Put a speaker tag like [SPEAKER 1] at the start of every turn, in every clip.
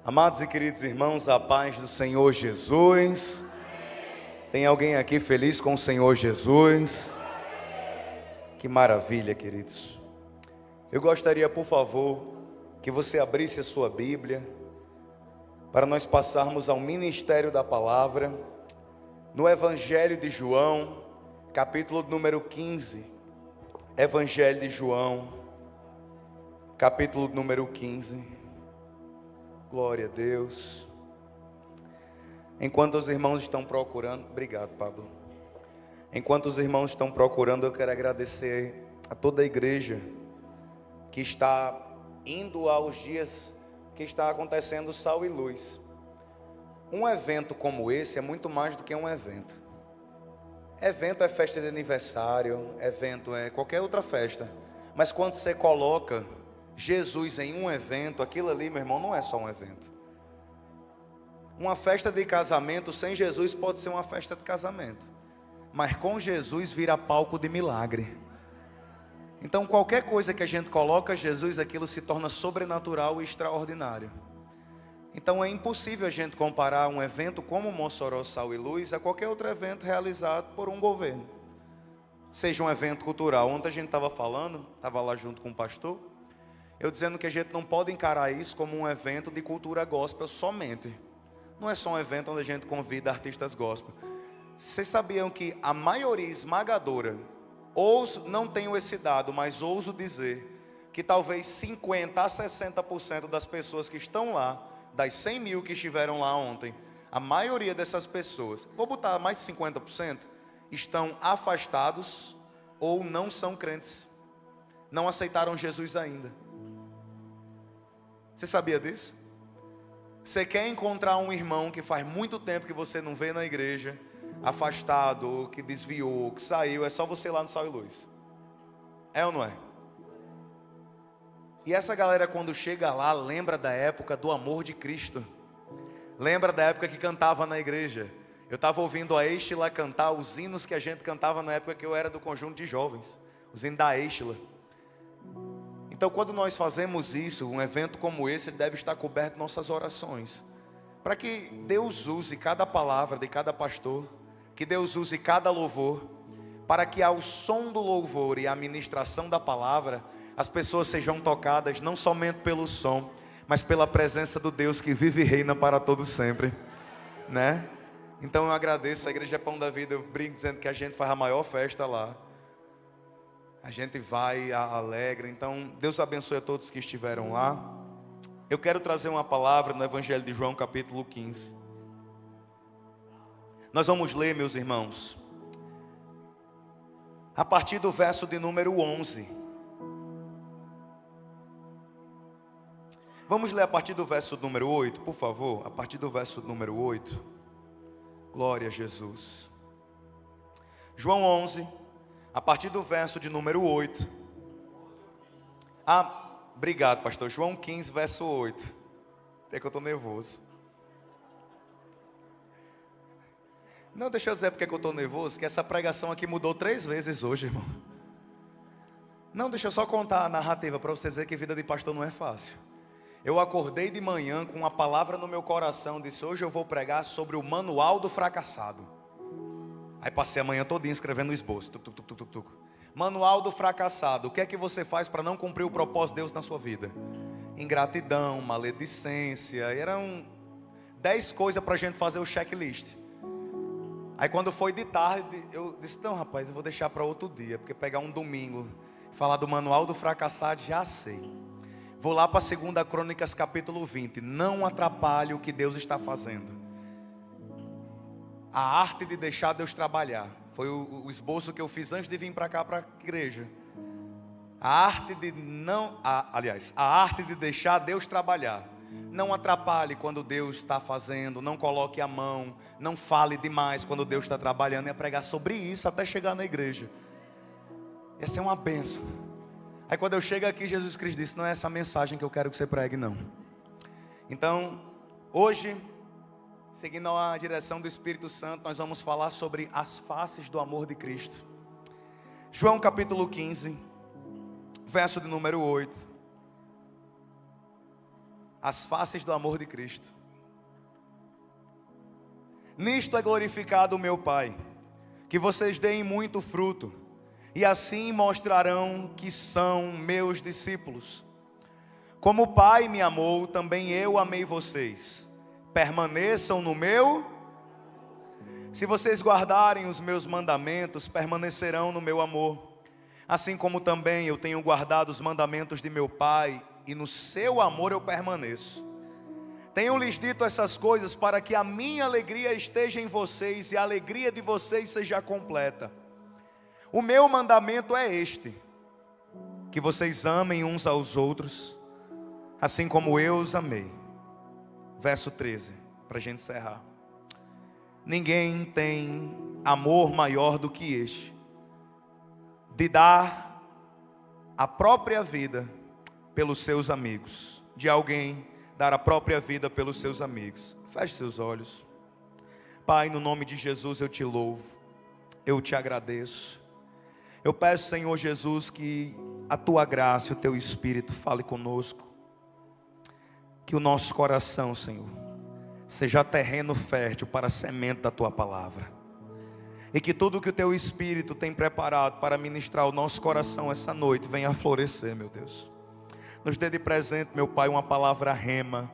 [SPEAKER 1] Amados e queridos irmãos, a paz do Senhor Jesus. Tem alguém aqui feliz com o Senhor Jesus? Que maravilha, queridos. Eu gostaria, por favor, que você abrisse a sua Bíblia para nós passarmos ao ministério da palavra no Evangelho de João, capítulo número 15. Evangelho de João, capítulo número 15. Glória a Deus. Enquanto os irmãos estão procurando, obrigado, Pablo. Enquanto os irmãos estão procurando, eu quero agradecer a toda a igreja que está indo aos dias que está acontecendo Sal e Luz. Um evento como esse é muito mais do que um evento. Evento é festa de aniversário, evento é qualquer outra festa. Mas quando você coloca Jesus em um evento, aquilo ali, meu irmão, não é só um evento. Uma festa de casamento sem Jesus pode ser uma festa de casamento, mas com Jesus vira palco de milagre. Então qualquer coisa que a gente coloca Jesus, aquilo se torna sobrenatural e extraordinário. Então é impossível a gente comparar um evento como Mossoró, Sal e Luz a qualquer outro evento realizado por um governo. Seja um evento cultural. Ontem a gente estava falando, estava lá junto com o pastor, eu dizendo que a gente não pode encarar isso como um evento de cultura gospel somente. Não é só um evento onde a gente convida artistas gospel. Vocês sabiam que a maioria esmagadora, não tenho esse dado, mas ouso dizer, que talvez 50% a 60% das pessoas que estão lá, das 100 mil que estiveram lá ontem, a maioria dessas pessoas, vou botar mais de 50%, estão afastados ou não são crentes. Não aceitaram Jesus ainda. Você sabia disso? Você quer encontrar um irmão que faz muito tempo que você não vê na igreja, afastado, que desviou, que saiu, é só você ir lá no Sal e Luz. É ou não é? E essa galera, quando chega lá, lembra da época do amor de Cristo. Lembra da época que cantava na igreja. Eu estava ouvindo a Estila cantar os hinos que a gente cantava na época que eu era do conjunto de jovens. Os hinos da Estila. Então, quando nós fazemos isso, um evento como esse deve estar coberto de nossas orações, para que Deus use cada palavra de cada pastor, que Deus use cada louvor, para que ao som do louvor e a ministração da palavra, as pessoas sejam tocadas não somente pelo som, mas pela presença do Deus que vive e reina para todo sempre, né? Então eu agradeço, a Igreja Pão da Vida, eu brinco dizendo que a gente faz a maior festa lá. A gente vai alegre. Então Deus abençoe a todos que estiveram lá. Eu quero trazer uma palavra no Evangelho de João capítulo 15. Nós vamos ler, meus irmãos, a partir do verso de número 11. Vamos ler a partir do verso número 8, por favor. A partir do verso número 8. Glória a Jesus. João 11, a partir do verso de número 8. Obrigado, pastor. João 15, verso 8. É que eu estou nervoso. Não, deixa eu dizer porque que eu estou nervoso, que essa pregação aqui mudou 3 vezes hoje, irmão. Não, deixa eu só contar a narrativa para vocês verem que vida de pastor não é fácil. Eu acordei de manhã com uma palavra no meu coração, disse, hoje eu vou pregar sobre o manual do fracassado. Aí passei a manhã todinha escrevendo o esboço. Manual do fracassado. O que é que você faz para não cumprir o propósito de Deus na sua vida? Ingratidão, maledicência. Eram 10 coisas para a gente fazer o checklist. Aí quando foi de tarde, eu disse, não rapaz, eu vou deixar para outro dia, porque pegar um domingo, falar do manual do fracassado, já sei. Vou lá para 2 Crônicas capítulo 20. Não atrapalhe o que Deus está fazendo. A arte de deixar Deus trabalhar. Foi o esboço que eu fiz antes de vir para cá, para a igreja. A arte de deixar Deus trabalhar. Não atrapalhe quando Deus está fazendo. Não coloque a mão. Não fale demais quando Deus está trabalhando. E pregar sobre isso até chegar na igreja. Essa é uma bênção. Aí quando eu chego aqui, Jesus Cristo disse, não é essa mensagem que eu quero que você pregue, não. Então, hoje, seguindo a direção do Espírito Santo, nós vamos falar sobre as faces do amor de Cristo. João capítulo 15, verso de número 8. as faces do amor de Cristo. Nisto é glorificado o meu Pai, que vocês deem muito fruto, e assim mostrarão que são meus discípulos. Como o Pai me amou, também eu amei vocês. Permaneçam no meu. Se vocês guardarem os meus mandamentos, permanecerão no meu amor. Assim como também eu tenho guardado os mandamentos de meu Pai, e no seu amor eu permaneço. Tenho-lhes dito essas coisas para que a minha alegria esteja em vocês e a alegria de vocês seja completa. O meu mandamento é este: que vocês amem uns aos outros, assim como eu os amei. Verso 13, para a gente encerrar. Ninguém tem amor maior do que este, de dar a própria vida pelos seus amigos. De alguém dar a própria vida pelos seus amigos. Feche seus olhos. Pai, no nome de Jesus eu te louvo, eu te agradeço. Eu peço, Senhor Jesus, que a tua graça e o teu Espírito fale conosco. Que o nosso coração, Senhor, seja terreno fértil para a semente da tua palavra. E que tudo que o teu Espírito tem preparado para ministrar o nosso coração essa noite venha a florescer, meu Deus. Nos dê de presente, meu Pai, uma palavra rema,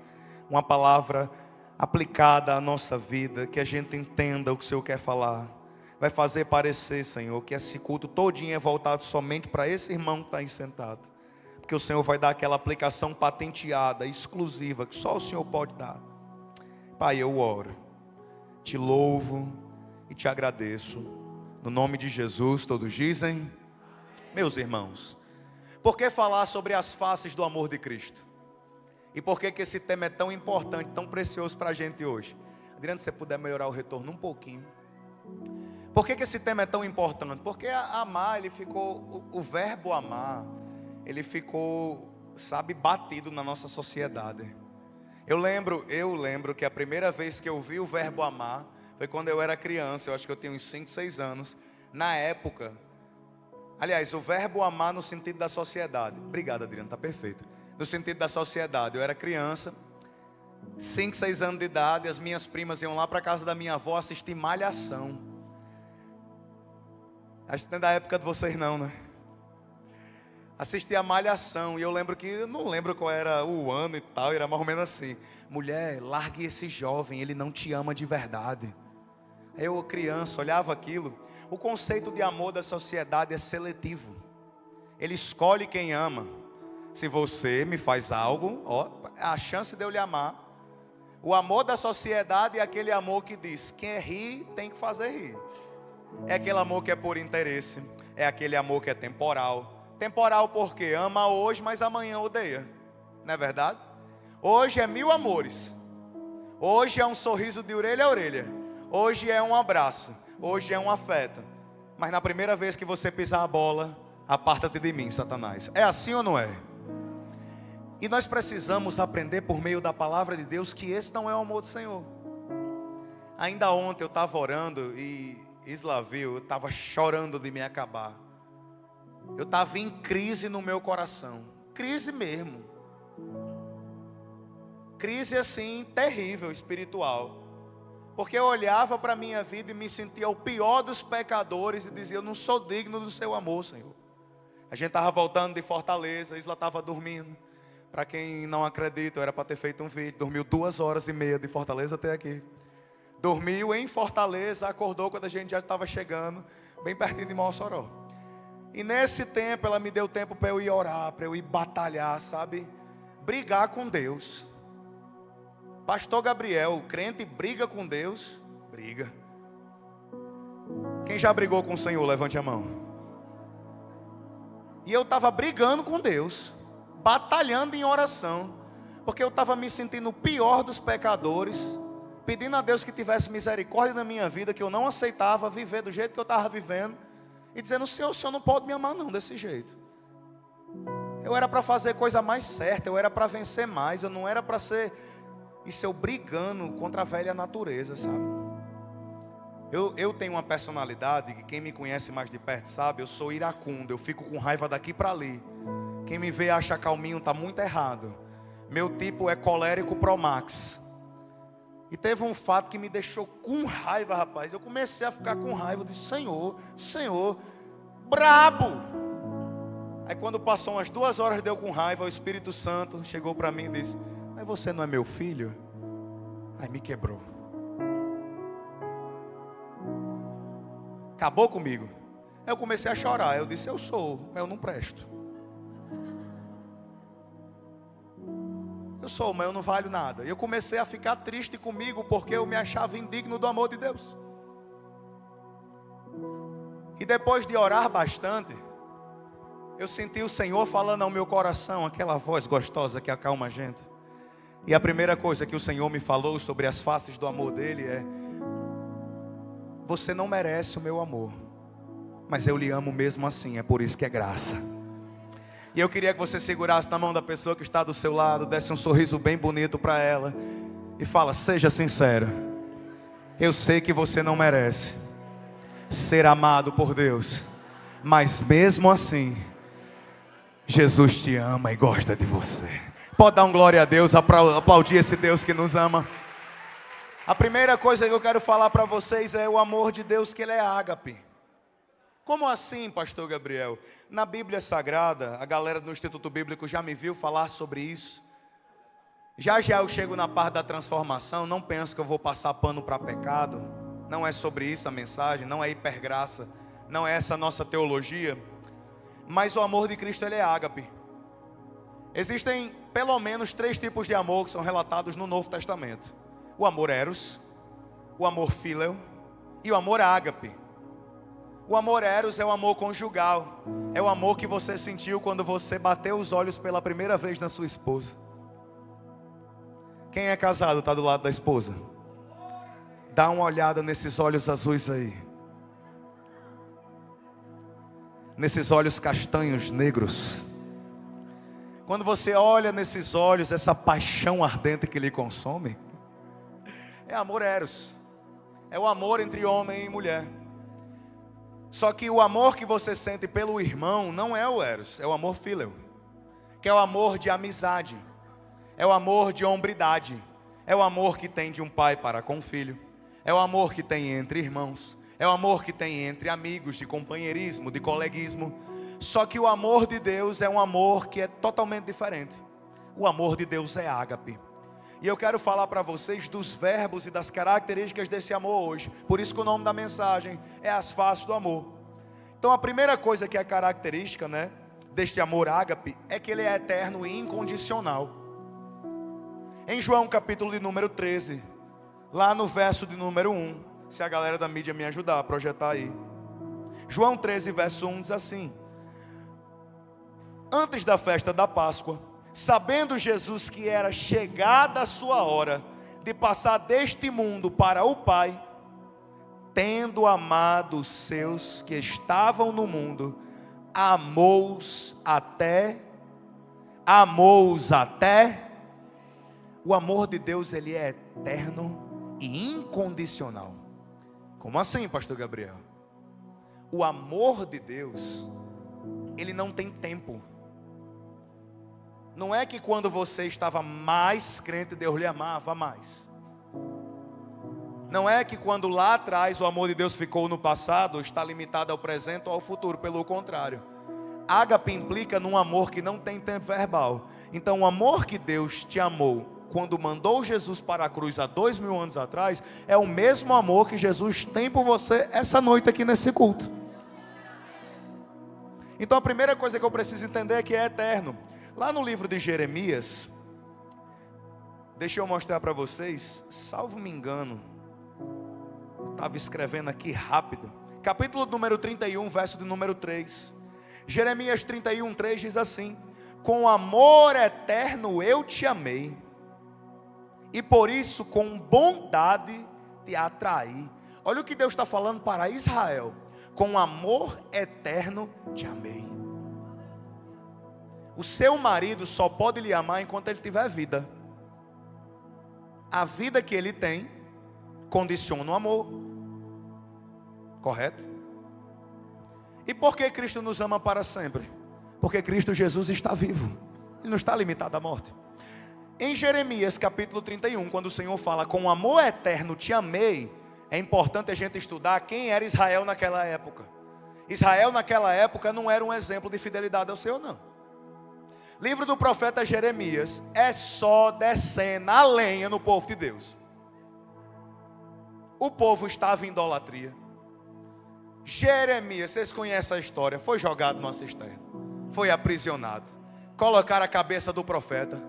[SPEAKER 1] uma palavra aplicada à nossa vida, que a gente entenda o que o Senhor quer falar. Vai fazer parecer, Senhor, que esse culto todinho é voltado somente para esse irmão que está aí sentado. Porque o Senhor vai dar aquela aplicação patenteada, exclusiva, que só o Senhor pode dar. Pai, eu oro, te louvo e te agradeço. No nome de Jesus, todos dizem, meus irmãos, por que falar sobre as faces do amor de Cristo? E por que esse tema é tão importante, tão precioso para a gente hoje? Adriano, se você puder melhorar o retorno um pouquinho. Por que esse tema é tão importante? Porque amar, ele ficou, o verbo amar, ele ficou, sabe, batido na nossa sociedade. Eu lembro que a primeira vez que eu vi o verbo amar, foi quando eu era criança, eu acho que eu tinha uns 5, 6 anos. Na época, aliás, o verbo amar no sentido da sociedade. Obrigado, Adriano, está perfeito. No sentido da sociedade, eu era criança, 5, 6 anos de idade, as minhas primas iam lá para a casa da minha avó assistir Malhação. Acho que não é da época de vocês não, né? Assistia a Malhação, e eu lembro que, eu não lembro qual era o ano e tal, era mais ou menos assim: mulher, largue esse jovem, ele não te ama de verdade. Eu, criança, olhava aquilo. O conceito de amor da sociedade é seletivo. Ele escolhe quem ama. Se você me faz algo, ó, a chance de eu lhe amar. O amor da sociedade é aquele amor que diz: quem ri tem que fazer rir. É aquele amor que é por interesse. É aquele amor que é temporal. Temporal porque ama hoje, mas amanhã odeia. Não é verdade? Hoje é 1000 amores. Hoje é um sorriso de orelha a orelha. Hoje é um abraço. Hoje é um afeto. Mas na primeira vez que você pisar a bola, aparta-te de mim, Satanás. É assim ou não é? E nós precisamos aprender por meio da palavra de Deus que esse não é o amor do Senhor. Ainda ontem eu estava orando e Isla viu, eu estava chorando de me acabar. Eu estava em crise no meu coração. Crise mesmo. Crise assim, terrível, espiritual. Porque eu olhava para a minha vida e me sentia o pior dos pecadores e dizia: eu não sou digno do seu amor, Senhor. A gente estava voltando de Fortaleza, a Isla estava dormindo. Para quem não acredita, eu era para ter feito um vídeo. Dormiu 2h30 de Fortaleza até aqui. Dormiu em Fortaleza, acordou quando a gente já estava chegando, bem pertinho de Mossoró. E nesse tempo ela me deu tempo para eu ir orar, para eu ir batalhar, sabe? Brigar com Deus. Pastor Gabriel, o crente briga com Deus? Briga. Quem já brigou com o Senhor, levante a mão. E eu estava brigando com Deus, batalhando em oração, porque eu estava me sentindo o pior dos pecadores, pedindo a Deus que tivesse misericórdia na minha vida, que eu não aceitava viver do jeito que eu estava vivendo, e dizendo: Senhor, o Senhor não pode me amar não desse jeito. Eu era para fazer coisa mais certa, eu era para vencer mais, eu não era para ser... Isso eu brigando contra a velha natureza, sabe? Eu tenho uma personalidade que quem me conhece mais de perto sabe, eu sou iracundo, eu fico com raiva daqui para ali. Quem me vê acha calminho, está muito errado. Meu tipo é colérico Pro Max. E teve um fato que me deixou com raiva, rapaz. Eu comecei a ficar com raiva. Eu disse: Senhor, brabo. Aí quando passou umas 2 horas, deu com raiva, o Espírito Santo chegou para mim e disse: mas você não é meu filho? Aí me quebrou. Acabou comigo. Aí eu comecei a chorar. Eu disse: eu sou, mas eu não presto. Eu sou, mas eu não valho nada. E eu comecei a ficar triste comigo, porque eu me achava indigno do amor de Deus. E depois de orar bastante, eu senti o Senhor falando ao meu coração, aquela voz gostosa que acalma a gente. E a primeira coisa que o Senhor me falou sobre as faces do amor dele é: você não merece o meu amor, mas eu lhe amo mesmo assim, é por isso que é graça. E eu queria que você segurasse na mão da pessoa que está do seu lado, desse um sorriso bem bonito para ela e fala: seja sincero, eu sei que você não merece ser amado por Deus, mas mesmo assim, Jesus te ama e gosta de você. Pode dar um glória a Deus, aplaudir esse Deus que nos ama. A primeira coisa que eu quero falar para vocês é o amor de Deus, que ele é ágape. Como assim, pastor Gabriel? Na Bíblia Sagrada, a galera do Instituto Bíblico já me viu falar sobre isso. Já eu chego na parte da transformação. Não penso que eu vou passar pano para pecado. Não é sobre isso a mensagem, não é hipergraça, não é essa a nossa teologia. Mas o amor de Cristo, ele é ágape. Existem pelo menos 3 tipos de amor que são relatados no Novo Testamento: o amor eros, o amor fíleo e o amor ágape. O amor eros é o amor conjugal. É o amor que você sentiu quando você bateu os olhos pela primeira vez na sua esposa. Quem é casado está do lado da esposa? Dá uma olhada nesses olhos azuis aí. Nesses olhos castanhos negros. Quando você olha nesses olhos, essa paixão ardente que lhe consome, é amor eros. É o amor entre homem e mulher. Só que o amor que você sente pelo irmão não é o eros, é o amor fíleo, que é o amor de amizade, é o amor de hombridade, é o amor que tem de um pai para com o filho, é o amor que tem entre irmãos, é o amor que tem entre amigos, de companheirismo, de coleguismo. Só que o amor de Deus é um amor que é totalmente diferente. O amor de Deus é ágape. E eu quero falar para vocês dos verbos e das características desse amor hoje. Por isso que o nome da mensagem é as faces do amor. Então a primeira coisa que é característica, deste amor ágape é que ele é eterno e incondicional. Em João capítulo de número 13, lá no verso de número 1, se a galera da mídia me ajudar a projetar aí. João 13, verso 1 diz assim: antes da festa da Páscoa, sabendo Jesus que era chegada a sua hora de passar deste mundo para o Pai, tendo amado os seus que estavam no mundo, amou-os até. O amor de Deus, ele é eterno e incondicional. Como assim, pastor Gabriel? O amor de Deus, ele não tem tempo. Não é que quando você estava mais crente, Deus lhe amava mais. Não é que quando lá atrás o amor de Deus ficou no passado, está limitado ao presente ou ao futuro. Pelo contrário, ágape implica num amor que não tem tempo verbal. Então o amor que Deus te amou quando mandou Jesus para a cruz há 2000 anos atrás, é o mesmo amor que Jesus tem por você essa noite aqui nesse culto. Então a primeira coisa que eu preciso entender é que é eterno. Lá no livro de Jeremias, deixa eu mostrar para vocês, salvo me engano, eu estava escrevendo aqui rápido, capítulo número 31, verso de número 3. Jeremias 31, 3 diz assim: com amor eterno eu te amei, e por isso com bondade te atraí. Olha o que Deus está falando para Israel: com amor eterno te amei. O seu marido só pode lhe amar enquanto ele tiver vida. A vida que ele tem condiciona o amor. Correto? E por que Cristo nos ama para sempre? Porque Cristo Jesus está vivo. Ele não está limitado à morte. Em Jeremias capítulo 31, quando o Senhor fala, com amor eterno te amei, é importante a gente estudar quem era Israel naquela época. Israel naquela época não era um exemplo de fidelidade ao Senhor, não. Livro do profeta Jeremias é só descendo a lenha no povo de Deus. O povo estava em idolatria. Jeremias, vocês conhecem a história, foi jogado numa cisterna, foi aprisionado, colocaram a cabeça do profeta.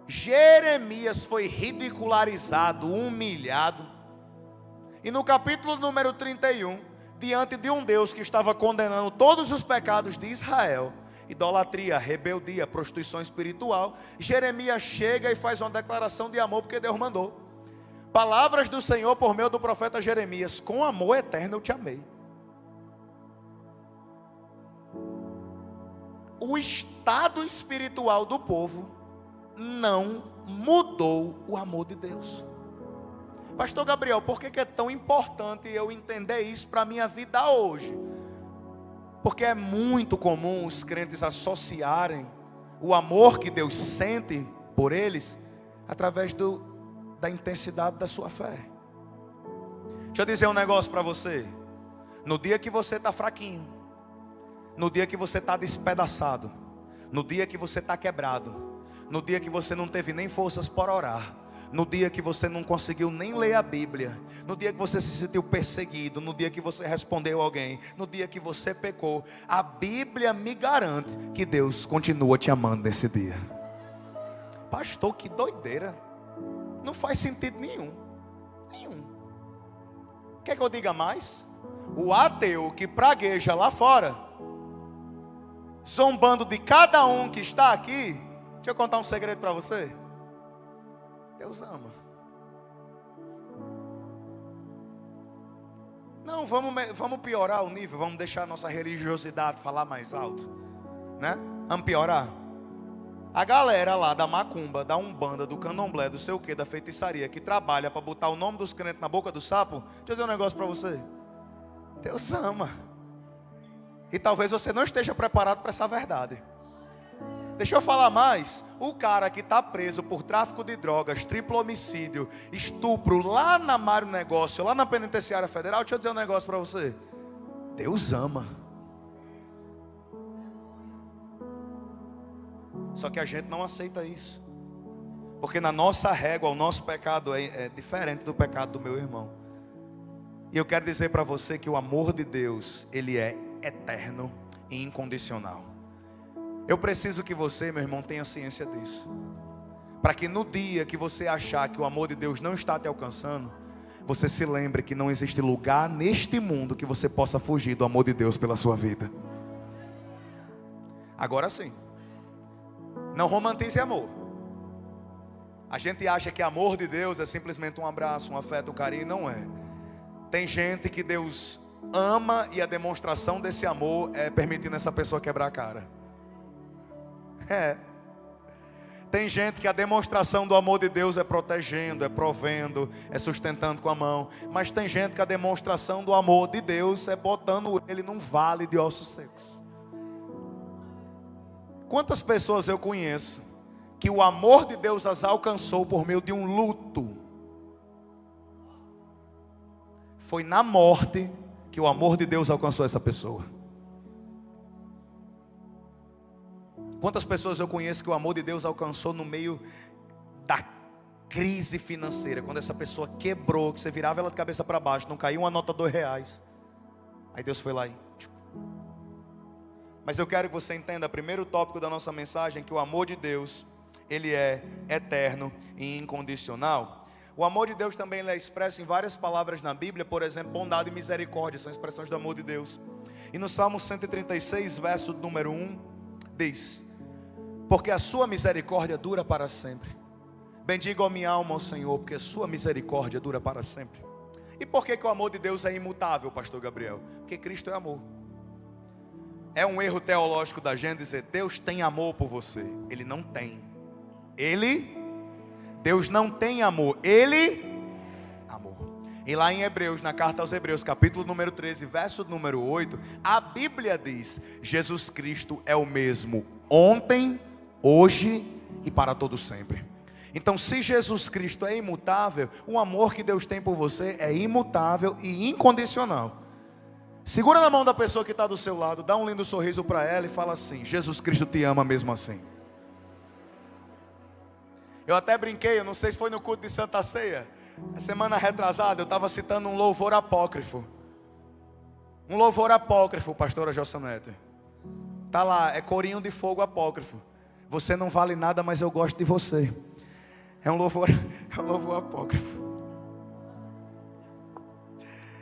[SPEAKER 1] Jeremias foi ridicularizado, humilhado. E no capítulo número 31, diante de um Deus que estava condenando todos os pecados de Israel, idolatria, rebeldia, prostituição espiritual, Jeremias chega e faz uma declaração de amor porque Deus mandou. Palavras do Senhor por meio do profeta Jeremias: com amor eterno eu te amei. O estado espiritual do povo não mudou o amor de Deus. Pastor Gabriel, por que é tão importante eu entender isso para a minha vida hoje? Porque é muito comum os crentes associarem o amor que Deus sente por eles através da intensidade da sua fé. Deixa eu dizer um negócio para você. No dia que você está fraquinho, no dia que você está despedaçado, no dia que você está quebrado, no dia que você não teve nem forças para orar, no dia que você não conseguiu nem ler a Bíblia, no dia que você se sentiu perseguido, no dia que você respondeu a alguém, no dia que você pecou, a Bíblia me garante que Deus continua te amando nesse dia. Pastor, que doideira. Não faz sentido nenhum. Quer que eu diga mais? O ateu que pragueja lá fora, zombando de cada um que está aqui, deixa eu contar um segredo para você. Deus ama. Não, vamos piorar o nível, vamos deixar a nossa religiosidade falar mais alto, né? Vamos piorar. A galera lá da macumba, da umbanda, do candomblé, do sei o que, da feitiçaria, que trabalha para botar o nome dos crentes na boca do sapo, deixa eu dizer um negócio para você. Deus ama. E talvez você não esteja preparado para essa verdade. Deixa eu falar mais. O cara que está preso por tráfico de drogas, triplo homicídio, estupro, lá na Mário Negócio, lá na penitenciária federal, deixa eu dizer um negócio para você. Deus ama. Só que a gente não aceita isso. Porque na nossa régua, o nosso pecado é diferente do pecado do meu irmão. E eu quero dizer para você que o amor de Deus, ele é eterno e incondicional. Eu preciso que você, meu irmão, tenha ciência disso. Para que no dia que você achar que o amor de Deus não está te alcançando, você se lembre que não existe lugar neste mundo que você possa fugir do amor de Deus pela sua vida. Agora sim, não romantize amor. A gente acha que amor de Deus é simplesmente um abraço, um afeto, um carinho. Não é. Tem gente que Deus ama e a demonstração desse amor é permitindo essa pessoa quebrar a cara. Tem gente que a demonstração do amor de Deus é protegendo, é provendo, é sustentando com a mão. Mas tem gente que a demonstração do amor de Deus é botando ele num vale de ossos secos. Quantas pessoas eu conheço que o amor de Deus as alcançou por meio de um luto? Foi na morte que o amor de Deus alcançou essa pessoa. Quantas pessoas eu conheço que o amor de Deus alcançou no meio da crise financeira, quando essa pessoa quebrou, que você virava ela de cabeça para baixo, não caiu uma nota de R$2. Aí Deus foi lá e... Mas eu quero que você entenda, primeiro tópico da nossa mensagem, que o amor de Deus, ele é eterno e incondicional. O amor de Deus também é expresso em várias palavras na Bíblia. Por exemplo, bondade e misericórdia são expressões do amor de Deus. E no Salmo 136, verso número 1, diz: porque a sua misericórdia dura para sempre. Bendiga a minha alma ao Senhor, porque a sua misericórdia dura para sempre. E por que o amor de Deus é imutável, pastor Gabriel? Porque Cristo é amor. É um erro teológico da gente dizer Deus tem amor por você. Ele não tem. Deus não tem amor. Ele amor. E lá em Hebreus, na carta aos Hebreus, capítulo número 13, verso número 8, a Bíblia diz: Jesus Cristo é o mesmo ontem, hoje e para todo sempre. Então, se Jesus Cristo é imutável, o amor que Deus tem por você é imutável e incondicional. Segura na mão da pessoa que está do seu lado, dá um lindo sorriso para ela e fala assim: Jesus Cristo te ama mesmo assim. Eu até brinquei, eu não sei se foi no culto de Santa Ceia, a semana retrasada, eu estava citando um louvor apócrifo. Um louvor apócrifo, pastora Jossanete. Está lá, é corinho de fogo apócrifo. Você não vale nada, mas eu gosto de você. É um louvor apócrifo.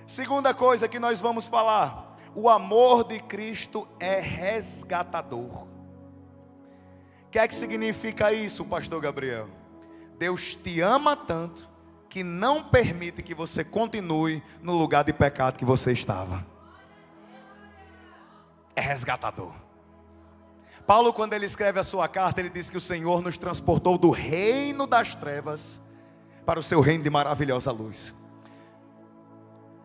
[SPEAKER 1] Segunda coisa que nós vamos falar: o amor de Cristo é resgatador. O que é que significa isso, pastor Gabriel? Deus te ama tanto que não permite que você continue no lugar de pecado que você estava. É resgatador. Paulo, quando ele escreve a sua carta, ele diz que o Senhor nos transportou do reino das trevas para o seu reino de maravilhosa luz.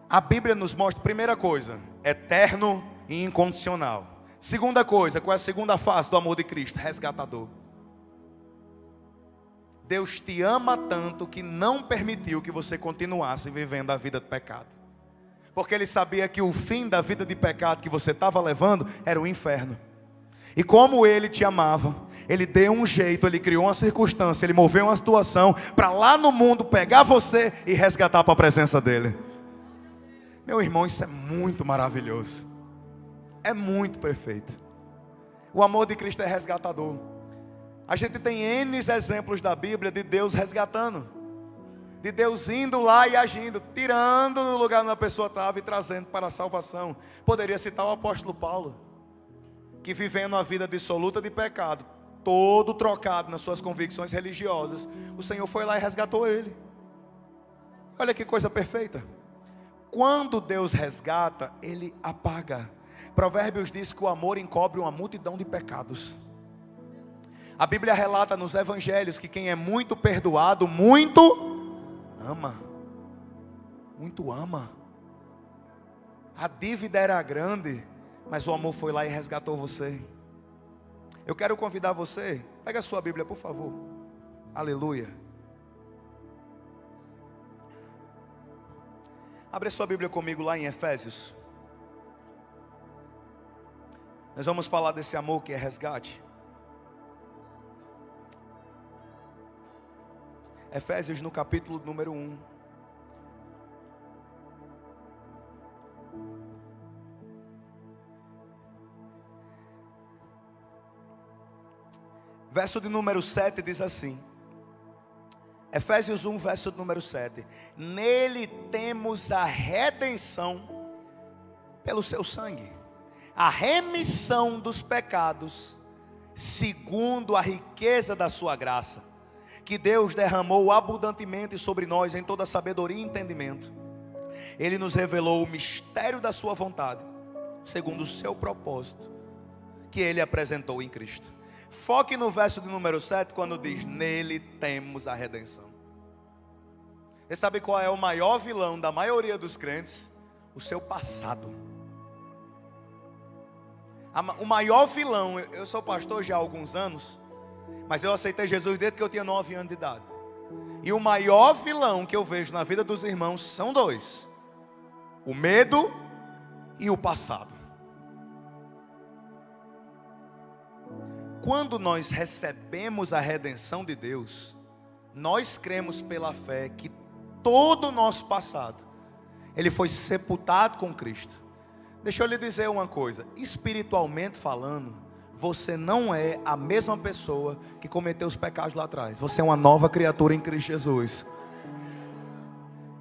[SPEAKER 1] A Bíblia nos mostra, primeira coisa, eterno e incondicional. Segunda coisa, qual é a segunda face do amor de Cristo? Resgatador. Deus te ama tanto que não permitiu que você continuasse vivendo a vida de pecado. Porque Ele sabia que o fim da vida de pecado que você estava levando era o inferno. E como Ele te amava, Ele deu um jeito, Ele criou uma circunstância, Ele moveu uma situação para lá no mundo pegar você e resgatar para a presença dEle. Meu irmão, isso é muito maravilhoso. É muito perfeito. O amor de Cristo é resgatador. A gente tem N exemplos da Bíblia de Deus resgatando, de Deus indo lá e agindo, tirando do lugar onde a pessoa estava e trazendo para a salvação. Poderia citar o apóstolo Paulo, que vivendo uma vida dissoluta de pecado, todo trocado nas suas convicções religiosas, o Senhor foi lá e resgatou ele. Olha que coisa perfeita. Quando Deus resgata, Ele apaga. Provérbios diz que o amor encobre uma multidão de pecados. A Bíblia relata nos evangelhos que quem é muito perdoado, muito ama. Muito ama. A dívida era grande, mas o amor foi lá e resgatou você. Eu quero convidar você, pega a sua Bíblia, por favor. Aleluia. Abre a sua Bíblia comigo lá em Efésios. Nós vamos falar desse amor que é resgate. Efésios no capítulo número 1. Verso de número 7 diz assim. Efésios 1, verso de número 7. Nele temos a redenção pelo seu sangue, a remissão dos pecados, segundo a riqueza da sua graça, que Deus derramou abundantemente sobre nós em toda sabedoria e entendimento. Ele nos revelou o mistério da sua vontade, segundo o seu propósito, que Ele apresentou em Cristo. Foque no verso de número 7, quando diz, nele temos a redenção. Você sabe qual é o maior vilão da maioria dos crentes? O seu passado. O maior vilão, eu sou pastor já há alguns anos, mas eu aceitei Jesus desde que eu tinha 9 anos de idade. E o maior vilão que eu vejo na vida dos irmãos são dois: o medo e o passado. Quando nós recebemos a redenção de Deus, nós cremos pela fé que todo o nosso passado, ele foi sepultado com Cristo. Deixa eu lhe dizer uma coisa, espiritualmente falando, você não é a mesma pessoa que cometeu os pecados lá atrás. Você é uma nova criatura em Cristo Jesus.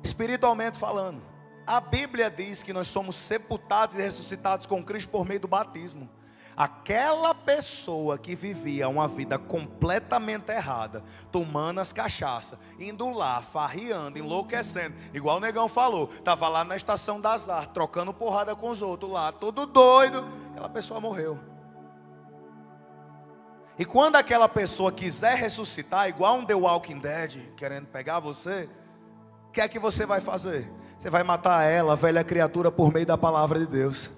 [SPEAKER 1] Espiritualmente falando, a Bíblia diz que nós somos sepultados e ressuscitados com Cristo por meio do batismo. Aquela pessoa que vivia uma vida completamente errada, tomando as cachaças, indo lá, farriando, enlouquecendo, igual o negão falou, estava lá na estação das artes, trocando porrada com os outros lá, todo doido, aquela pessoa morreu. E quando aquela pessoa quiser ressuscitar, igual um The Walking Dead, querendo pegar você, o que é que você vai fazer? Você vai matar ela, a velha criatura, por meio da palavra de Deus.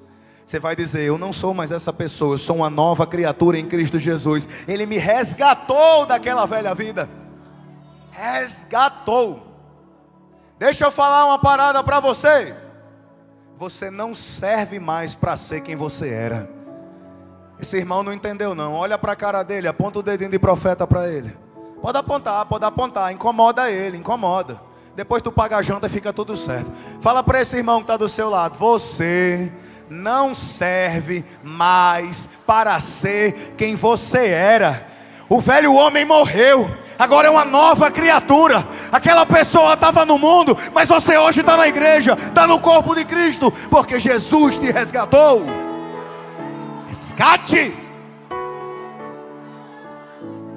[SPEAKER 1] Você vai dizer: eu não sou mais essa pessoa, eu sou uma nova criatura em Cristo Jesus. Ele me resgatou daquela velha vida. Resgatou. Deixa eu falar uma parada para você. Você não serve mais para ser quem você era. Esse irmão não entendeu não. Olha para a cara dele, aponta o dedinho de profeta para ele. Pode apontar, incomoda ele, incomoda. Depois tu paga a janta e fica tudo certo. Fala para esse irmão que está do seu lado: você não serve mais para ser quem você era. O velho homem morreu, agora é uma nova criatura. Aquela pessoa estava no mundo, mas você hoje está na igreja, está no corpo de Cristo, porque Jesus te resgatou. Resgate.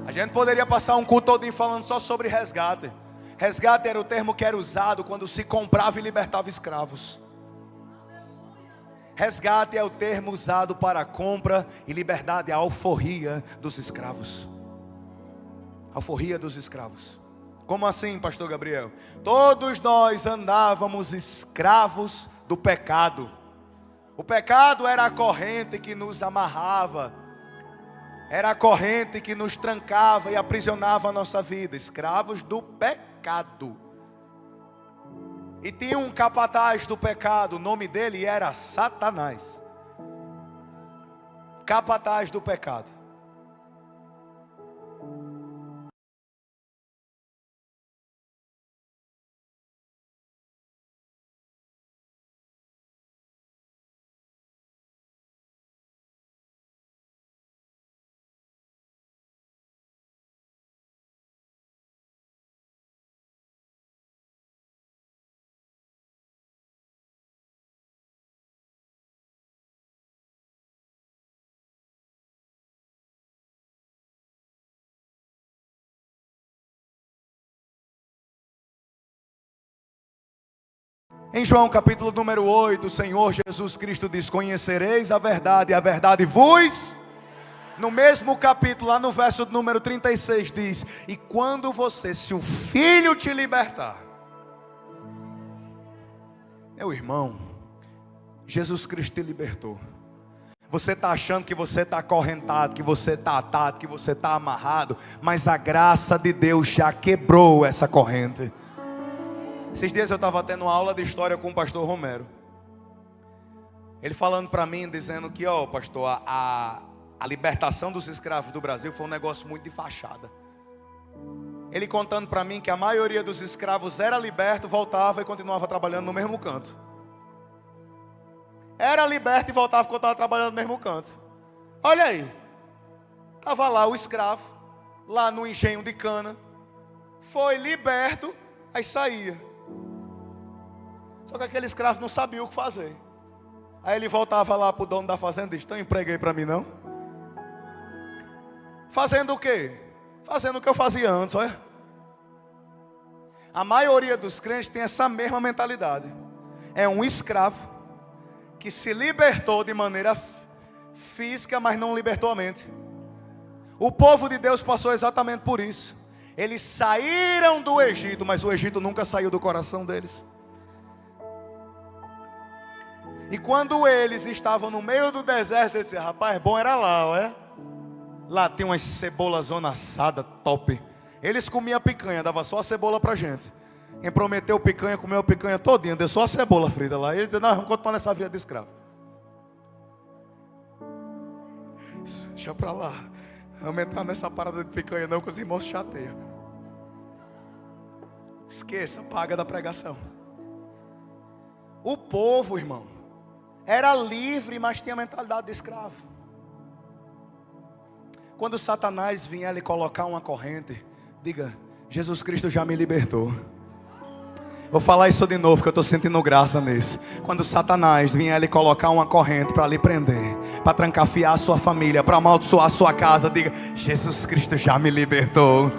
[SPEAKER 1] A gente poderia passar um culto todinho falando só sobre resgate. Resgate era o termo que era usado quando se comprava e libertava escravos. Resgate é o termo usado para a compra e liberdade, a alforria dos escravos. Alforria dos escravos. Como assim, pastor Gabriel? Todos nós andávamos escravos do pecado. O pecado era a corrente que nos amarrava, era a corrente que nos trancava e aprisionava a nossa vida. Escravos do pecado. E tinha um capataz do pecado, o nome dele era Satanás. Capataz do pecado. Em João capítulo número 8, o Senhor Jesus Cristo diz: conhecereis a verdade, e a verdade vos... No mesmo capítulo, lá no verso número 36, diz: e quando você, se o Filho te libertar... Meu irmão, Jesus Cristo te libertou. Você está achando que você está acorrentado, que você está atado, que você está amarrado, mas a graça de Deus já quebrou essa corrente. Esses dias eu estava tendo uma aula de história com o pastor Romero. Ele falando para mim, dizendo que, ó, pastor, a libertação dos escravos do Brasil foi um negócio muito de fachada. Ele contando para mim que a maioria dos escravos era liberto, voltava e continuava trabalhando no mesmo canto. Era liberto e voltava e continuava trabalhando no mesmo canto. Olha aí. Estava lá o escravo, lá no engenho de cana. Foi liberto, aí saía. Só que aquele escravo não sabia o que fazer. Aí ele voltava lá para o dono da fazenda e disse: então empreguei para mim não? Fazendo o quê? Fazendo o que eu fazia antes, olha. A maioria dos crentes tem essa mesma mentalidade. É um escravo que se libertou de maneira física, mas não libertou a mente. O povo de Deus passou exatamente por isso. Eles saíram do Egito, mas o Egito nunca saiu do coração deles. E quando eles estavam no meio do deserto, eles diziam: rapaz, bom era lá, olha. Lá tem umas cebolas zona assada, top. Eles comiam picanha, dava só a cebola pra gente. Quem prometeu picanha, comeu a picanha todinha, deu só a cebola frita lá. E eles diziam: nós vamos continuar nessa vida de escravo. Deixa pra lá. Vamos entrar nessa parada de picanha não, que os irmãos chateiam. Esqueça, paga da pregação. O povo, irmão, era livre, mas tinha mentalidade de escravo. Quando Satanás vier lhe colocar uma corrente, diga: Jesus Cristo já me libertou. Vou falar isso de novo, que eu estou sentindo graça nisso. Quando Satanás vier lhe colocar uma corrente para lhe prender, para trancafiar a sua família, para amaldiçoar a sua casa, diga: Jesus Cristo já me libertou.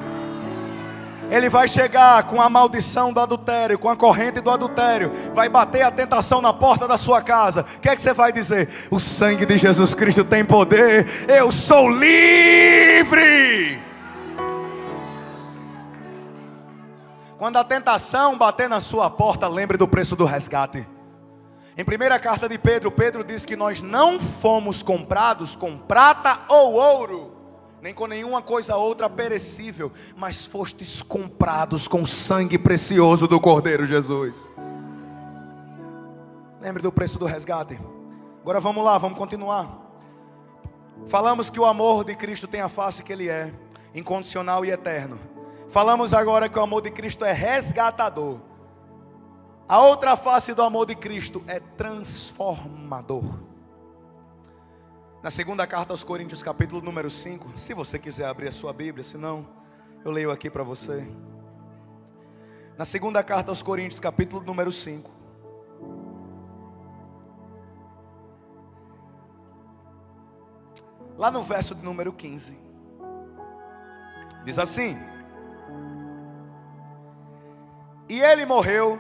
[SPEAKER 1] Ele vai chegar com a maldição do adultério, com a corrente do adultério, vai bater a tentação na porta da sua casa. O que é que você vai dizer? O sangue de Jesus Cristo tem poder, eu sou livre. Quando a tentação bater na sua porta, lembre do preço do resgate. Em primeira carta de Pedro, Pedro diz que nós não fomos comprados com prata ou ouro, nem com nenhuma coisa outra perecível, mas fostes comprados com o sangue precioso do Cordeiro Jesus. Lembre do preço do resgate. Agora vamos lá, vamos continuar. Falamos que o amor de Cristo tem a face que Ele é, incondicional e eterno. Falamos agora que o amor de Cristo é resgatador. A outra face do amor de Cristo é transformador. Na segunda carta aos Coríntios, capítulo número 5, se você quiser abrir a sua Bíblia, senão eu leio aqui para você. Na segunda carta aos Coríntios, capítulo número 5. Lá no verso de número 15. Diz assim: e Ele morreu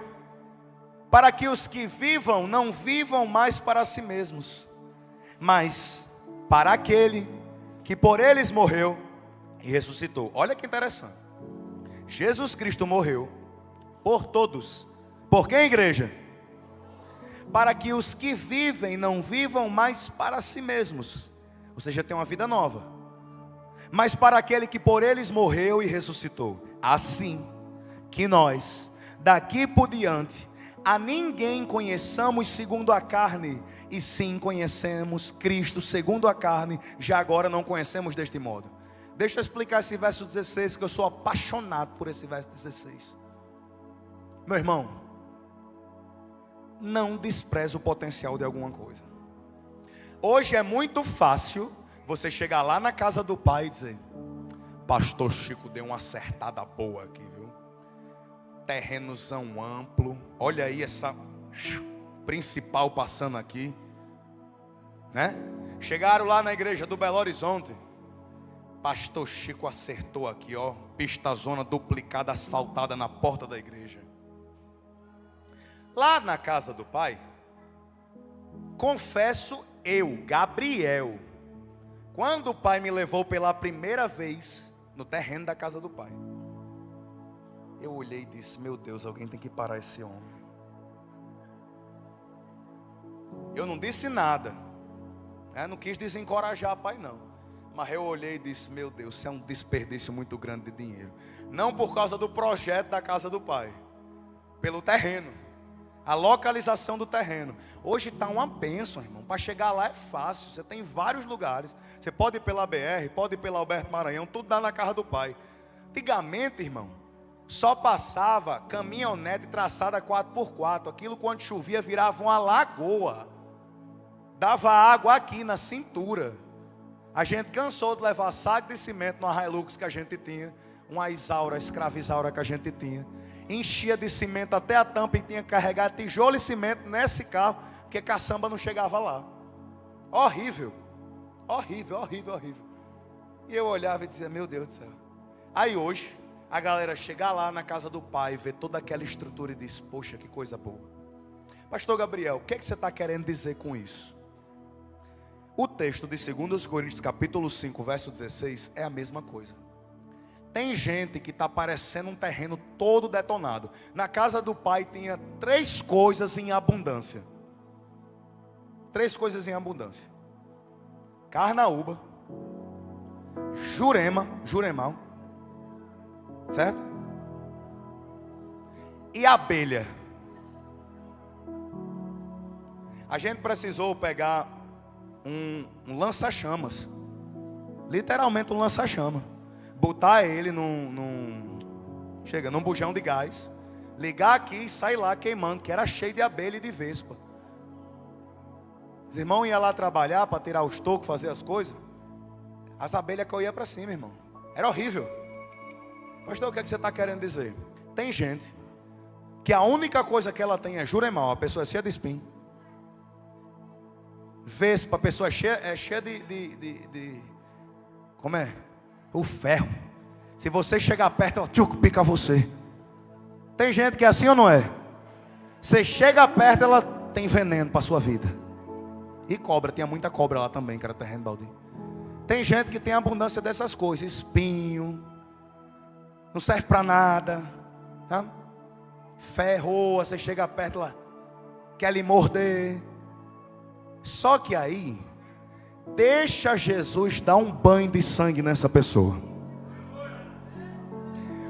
[SPEAKER 1] para que os que vivam não vivam mais para si mesmos, mas para aquele que por eles morreu e ressuscitou. Olha que interessante. Jesus Cristo morreu por todos. Por quem, igreja? Para que os que vivem não vivam mais para si mesmos, ou seja, tem uma vida nova, mas para aquele que por eles morreu e ressuscitou. Assim que nós, daqui por diante, a ninguém conheçamos segundo a carne, e sim conhecemos Cristo segundo a carne, já agora não conhecemos deste modo. Deixa eu explicar esse verso 16, que eu sou apaixonado por esse verso 16. Meu irmão, não despreze o potencial de alguma coisa. Hoje é muito fácil você chegar lá na casa do pai e dizer: pastor Chico deu uma acertada boa aqui, viu? Terrenozão amplo, olha aí essa principal passando aqui, né? Chegaram lá na igreja do Belo Horizonte, pastor Chico acertou aqui, ó, pista zona duplicada, asfaltada na porta da igreja. Lá na casa do pai, confesso eu, Gabriel, quando o pai me levou pela primeira vez no terreno da casa do pai, eu olhei e disse: meu Deus, alguém tem que parar esse homem. Eu não disse nada, não quis desencorajar pai não, mas eu olhei e disse: meu Deus, isso é um desperdício muito grande de dinheiro. Não por causa do projeto da casa do pai, pelo terreno, a localização do terreno. Hoje está uma bênção, irmão. Para chegar lá é fácil, você tem vários lugares. Você pode ir pela BR, pode ir pela Alberto Maranhão, tudo dá na casa do pai. Antigamente, irmão, só passava caminhonete traçada 4x4. Aquilo quando chovia virava uma lagoa, dava água aqui na cintura. A gente cansou de levar saco de cimento numa Hilux que a gente tinha, uma Isaura, escrava Isaura que a gente tinha, enchia de cimento até a tampa e tinha que carregar tijolo e cimento nesse carro, porque caçamba não chegava lá. Horrível, horrível, horrível, horrível. E eu olhava e dizia: meu Deus do céu. Aí hoje a galera chega lá na casa do pai, vê toda aquela estrutura e diz: poxa, que coisa boa. Pastor Gabriel, o que é que você está querendo dizer com isso? O texto de 2 Coríntios capítulo 5, verso 16 é a mesma coisa. Tem gente que está parecendo um terreno todo detonado. Na casa do pai tinha 3 coisas em abundância. 3 coisas em abundância: carnaúba, juremal, certo? E abelha. A gente precisou pegar um lança-chamas, literalmente um lança-chama, botar ele num bujão de gás, ligar aqui e sair lá queimando, que era cheio de abelha e de vespa. Os irmãos iam lá trabalhar para tirar os tocos, fazer as coisas, as abelhas caíam para cima, irmão. Era horrível. Pastor, o que é que você está querendo dizer? Tem gente que a única coisa que ela tem é juremal, a pessoa é cheia de espinho. Vespa, a pessoa é cheia de como é? O ferro. Se você chegar perto, ela pica você. Tem gente que é assim ou não é? Você chega perto, ela tem veneno para a sua vida. E cobra, tinha muita cobra lá também, que era terreno baldio. Tem gente que tem abundância dessas coisas, espinho, não serve para nada, tá? Ferro, você chega perto lá, quer lhe morder. Só que aí, deixa Jesus dar um banho de sangue nessa pessoa.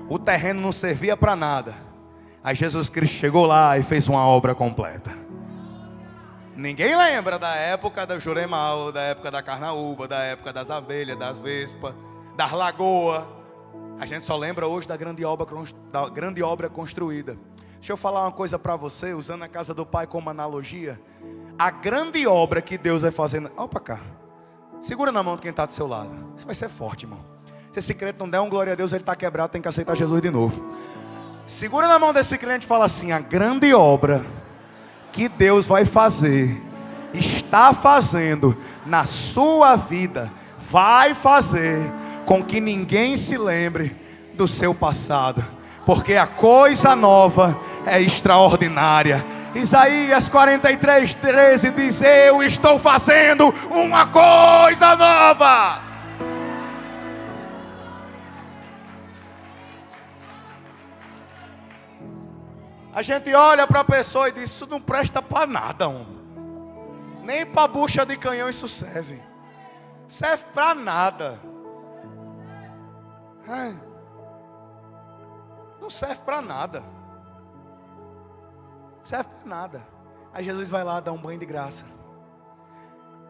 [SPEAKER 1] O terreno não servia para nada. Aí Jesus Cristo chegou lá e fez uma obra completa. Ninguém lembra da época do Juremal, da época da carnaúba, da época das abelhas, das vespas, das lagoas. A gente só lembra hoje da grande obra construída. Deixa eu falar uma coisa para você, usando a casa do Pai como analogia. A grande obra que Deus vai fazendo. Olha para cá. Segura na mão de quem está do seu lado. Isso vai ser forte, irmão. Se esse crente não der um glória a Deus, ele está quebrado, tem que aceitar Jesus de novo. Segura na mão desse crente e fala assim: a grande obra que Deus vai fazer, está fazendo na sua vida, vai fazer com que ninguém se lembre do seu passado, porque a coisa nova é extraordinária. Isaías 43:13 diz: eu estou fazendo uma coisa nova. A gente olha para a pessoa e diz: isso não presta para nada, homem. Nem para bucha de canhão isso serve. Serve para nada. Não serve para nada. Serve para nada. Aí Jesus vai lá dar um banho de graça.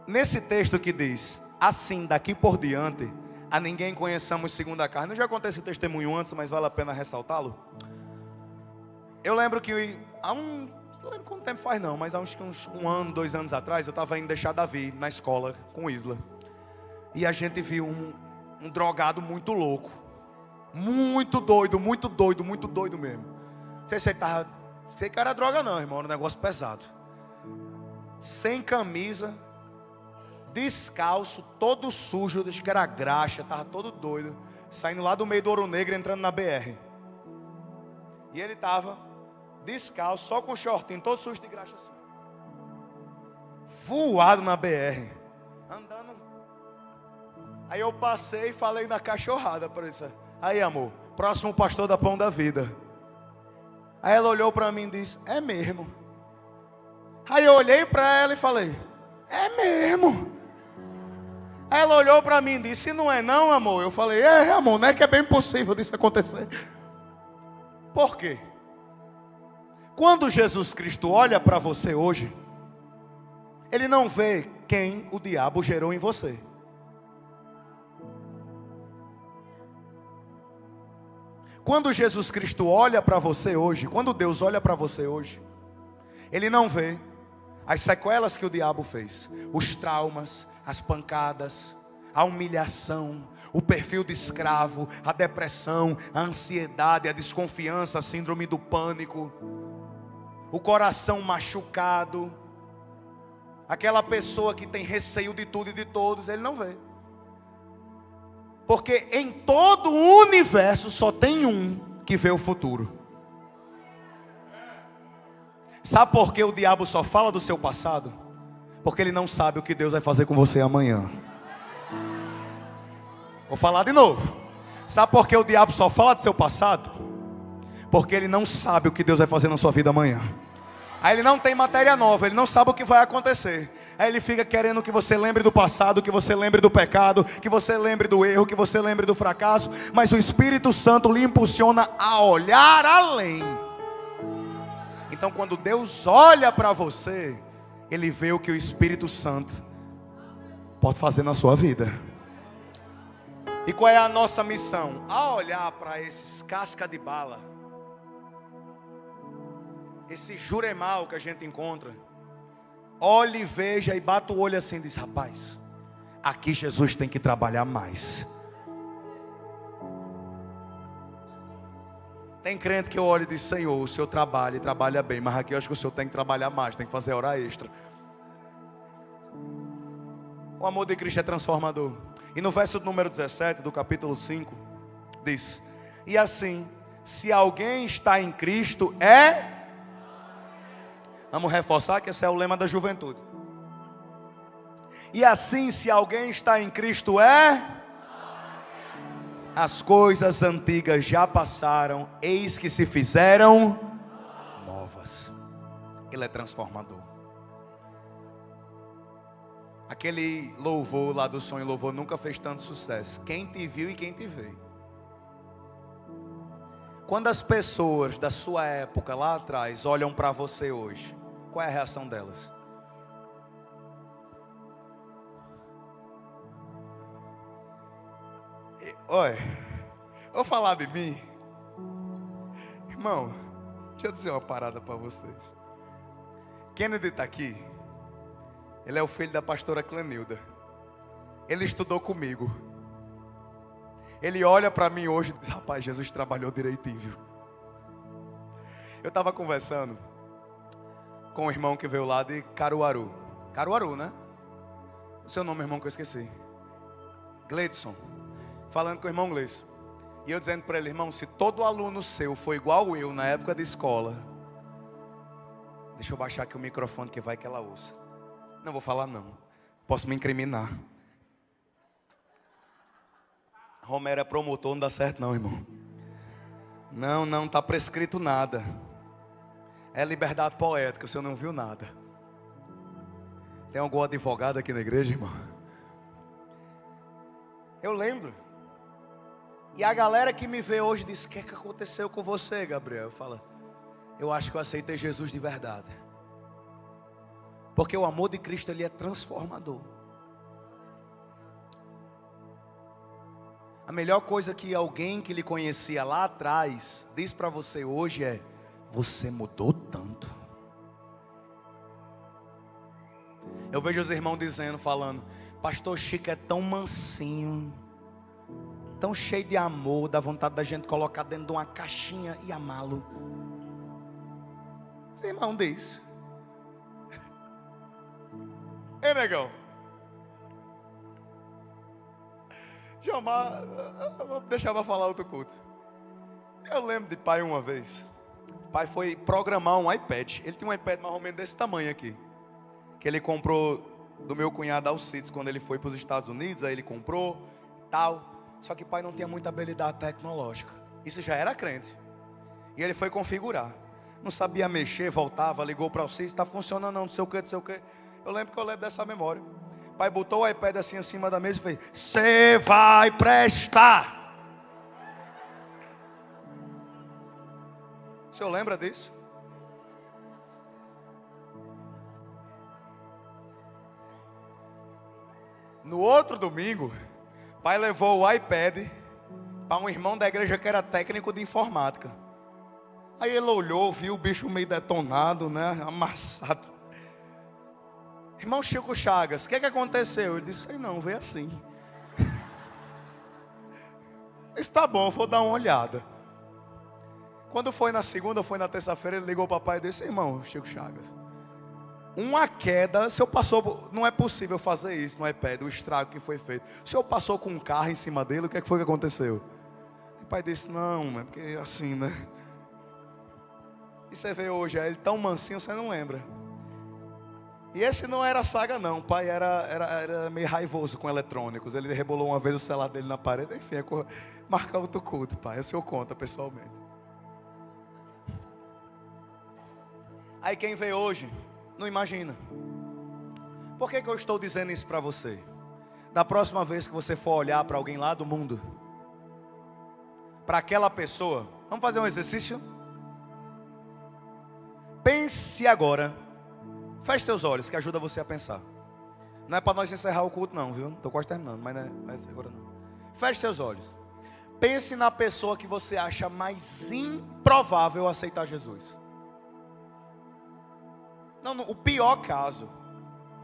[SPEAKER 1] Nesse texto que diz: assim daqui por diante a ninguém conheçamos segundo a carne. Eu já contei esse testemunho antes, mas vale a pena ressaltá-lo. Eu lembro que não lembro quanto tempo faz não, mas há uns 1 ano, 2 anos atrás, eu estava indo deixar Davi na escola com o Isla. E a gente viu um drogado muito louco. Muito doido mesmo. Não sei se ele estava... sei que era droga não, irmão, era um negócio pesado. Sem camisa, descalço, todo sujo, acho que era graxa, estava todo doido. Saindo lá do meio do Ouro Negro, entrando na BR. E ele estava descalço, só com shortinho, todo sujo de graxa assim. Voado na BR. Andando. Aí eu passei e falei na cachorrada para isso. Aí, amor, próximo pastor da Pão da Vida. Aí ela olhou para mim e disse: é mesmo. Aí eu olhei para ela e falei: é mesmo. Aí ela olhou para mim e disse: não é não, amor. Eu falei: é, amor, não é que é bem possível disso acontecer. Por quê? Quando Jesus Cristo olha para você hoje, Ele não vê quem o diabo gerou em você. Quando Jesus Cristo olha para você hoje, quando Deus olha para você hoje, Ele não vê as sequelas que o diabo fez, os traumas, as pancadas, a humilhação, o perfil de escravo, a depressão, a ansiedade, a desconfiança, a síndrome do pânico, o coração machucado, aquela pessoa que tem receio de tudo e de todos. Ele não vê. Porque em todo o universo só tem um que vê o futuro. Sabe por que o diabo só fala do seu passado? Porque ele não sabe o que Deus vai fazer com você amanhã. Vou falar de novo. Sabe por que o diabo só fala do seu passado? Porque ele não sabe o que Deus vai fazer na sua vida amanhã. Aí ele não tem matéria nova, ele não sabe o que vai acontecer. Aí ele fica querendo que você lembre do passado, que você lembre do pecado, que você lembre do erro, que você lembre do fracasso. Mas o Espírito Santo lhe impulsiona a olhar além. Então quando Deus olha para você, Ele vê o que o Espírito Santo pode fazer na sua vida. E qual é a nossa missão? Ao olhar para esses casca de bala, esse juremal que a gente encontra, olhe, veja e bata o olho assim e diz: rapaz, aqui Jesus tem que trabalhar mais. Tem crente que eu olho e diz: Senhor, o Senhor trabalha e trabalha bem, mas aqui eu acho que o Senhor tem que trabalhar mais, tem que fazer hora extra. O amor de Cristo é transformador. E no verso número 17 do capítulo 5 diz: e assim, se alguém está em Cristo vamos reforçar que esse é o lema da juventude. E assim, se alguém está em Cristo as coisas antigas já passaram, eis que se fizeram novas. Ele é transformador. Aquele louvor lá do Sonho e Louvor nunca fez tanto sucesso. Quem te viu e quem te vê. Quando as pessoas da sua época lá atrás olham para você hoje, qual é a reação delas? Olha, vou falar de mim. Irmão, deixa eu dizer uma parada para vocês. Kennedy está aqui. Ele é o filho da pastora Clenilda. Ele estudou comigo. Ele olha para mim hoje e diz: rapaz, Jesus trabalhou direitinho, viu? Eu estava conversando com um irmão que veio lá de Caruaru. Caruaru, né? O seu nome, irmão, que eu esqueci. Gleidson. Falando com o irmão Gleidson. E eu dizendo para ele: irmão, se todo aluno seu for igual eu na época de escola. Deixa eu baixar aqui o microfone que vai que ela ouça. Não vou falar não. Posso me incriminar. Romero é promotor, não dá certo não, irmão. Não está prescrito nada. É liberdade poética, o senhor não viu nada. Tem algum advogado aqui na igreja, irmão? Eu lembro. E a galera que me vê hoje diz: o que é que aconteceu com você, Gabriel? Eu falo: eu acho que eu aceitei Jesus de verdade. Porque o amor de Cristo, ele é transformador. A melhor coisa que alguém que lhe conhecia lá atrás diz para você hoje é: você mudou tanto. Eu vejo os irmãos dizendo, falando: pastor Chico é tão mansinho, tão cheio de amor, dá vontade da gente colocar dentro de uma caixinha e amá-lo. Esse irmão diz. Ei, negão. Jomar, vou deixar para falar outro culto. Eu lembro de pai uma vez. Pai foi programar um iPad. Ele tinha um iPad mais ou menos desse tamanho aqui, que ele comprou do meu cunhado Alcides quando ele foi para os Estados Unidos. Aí ele comprou tal. Só que pai não tinha muita habilidade tecnológica. Isso já era crente. E ele foi configurar. Não sabia mexer, voltava, ligou para o Alcides: está funcionando não sei o que, não sei o que. Eu lembro que eu lembro dessa memória. Pai botou o iPad assim em cima da mesa e fez: você vai prestar. O senhor lembra disso? No outro domingo, pai levou o iPad para um irmão da igreja que era técnico de informática. Aí ele olhou, viu o bicho meio detonado, né, amassado. Irmão Chico Chagas, o que aconteceu? Ele disse: sei não, veio assim. Está bom, vou dar uma olhada. Quando foi na segunda, foi na terça-feira, ele ligou para o papai e disse: irmão Chico Chagas, uma queda, o senhor passou, não é possível fazer isso no iPad, o estrago que foi feito. O senhor passou com um carro em cima dele, o que foi que aconteceu? O pai disse: não, é porque assim, né? E você vê hoje, ele tão mansinho, você não lembra. E esse não era saga não, o pai era meio raivoso com eletrônicos. Ele rebolou uma vez o celular dele na parede. Enfim, marcar outro culto, pai, o senhor conta pessoalmente. Aí quem vê hoje, não imagina. Por que eu estou dizendo isso para você? Da próxima vez que você for olhar para alguém lá do mundo, para aquela pessoa, vamos fazer um exercício? Pense agora. Feche seus olhos, que ajuda você a pensar. Não é para nós encerrar o culto não, viu? Estou quase terminando, mas agora não. Feche seus olhos. Pense na pessoa que você acha mais improvável aceitar Jesus. Não, o pior caso.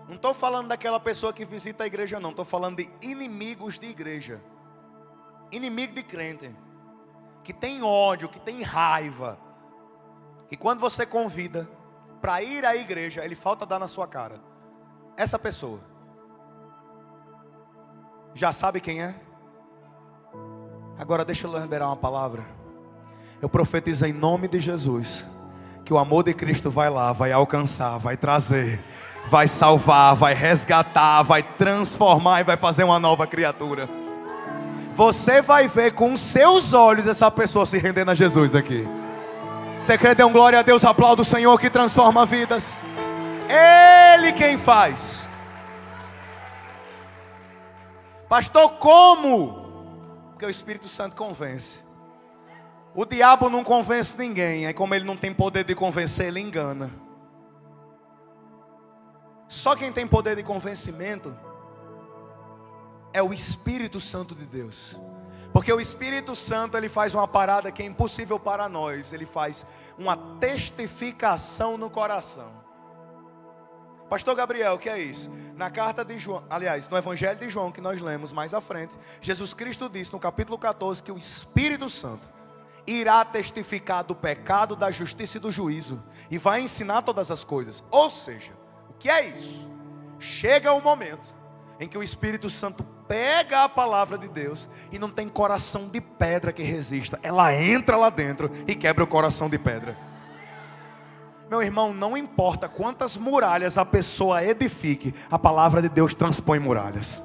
[SPEAKER 1] Não estou falando daquela pessoa que visita a igreja não. Estou falando de inimigos de igreja. Inimigo de crente. Que tem ódio, que tem raiva. Que quando você convida para ir à igreja, ele falta dar na sua cara. Essa pessoa, já sabe quem é? Agora deixa eu liberar uma palavra. Eu profetizo em nome de Jesus que o amor de Cristo vai lá, vai alcançar, vai trazer, vai salvar, vai resgatar, vai transformar e vai fazer uma nova criatura. Você vai ver com seus olhos essa pessoa se rendendo a Jesus aqui. Você crê, dê um glória a Deus, aplauda o Senhor que transforma vidas. Ele quem faz. Pastor, como? Porque o Espírito Santo convence. O diabo não convence ninguém. Aí como ele não tem poder de convencer, ele engana. Só quem tem poder de convencimento é o Espírito Santo de Deus. Porque o Espírito Santo, ele faz uma parada que é impossível para nós. Ele faz uma testificação no coração. Pastor Gabriel, o que é isso? Na carta de João, aliás, no Evangelho de João, que nós lemos mais à frente, Jesus Cristo disse no capítulo 14 que o Espírito Santo irá testificar do pecado, da justiça e do juízo, e vai ensinar todas as coisas. Ou seja, o que é isso? Chega o momento em que o Espírito Santo pega a palavra de Deus e não tem coração de pedra que resista. Ela entra lá dentro e quebra o coração de pedra. Meu irmão, não importa quantas muralhas a pessoa edifique, a palavra de Deus transpõe muralhas.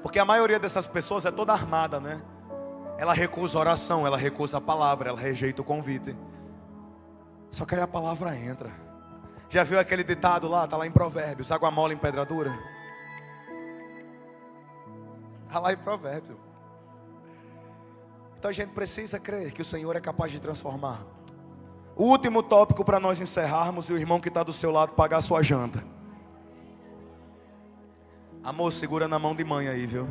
[SPEAKER 1] Porque a maioria dessas pessoas é toda armada, né? Ela recusa a oração, ela recusa a palavra, ela rejeita o convite. Só que aí a palavra entra. Já viu aquele ditado lá, está lá em Provérbios: água mole em pedra dura? Está lá em Provérbios. Então a gente precisa crer que o Senhor é capaz de transformar. O último tópico para nós encerrarmos, e o irmão que está do seu lado pagar a sua janta. Amor, segura na mão de mãe aí, viu?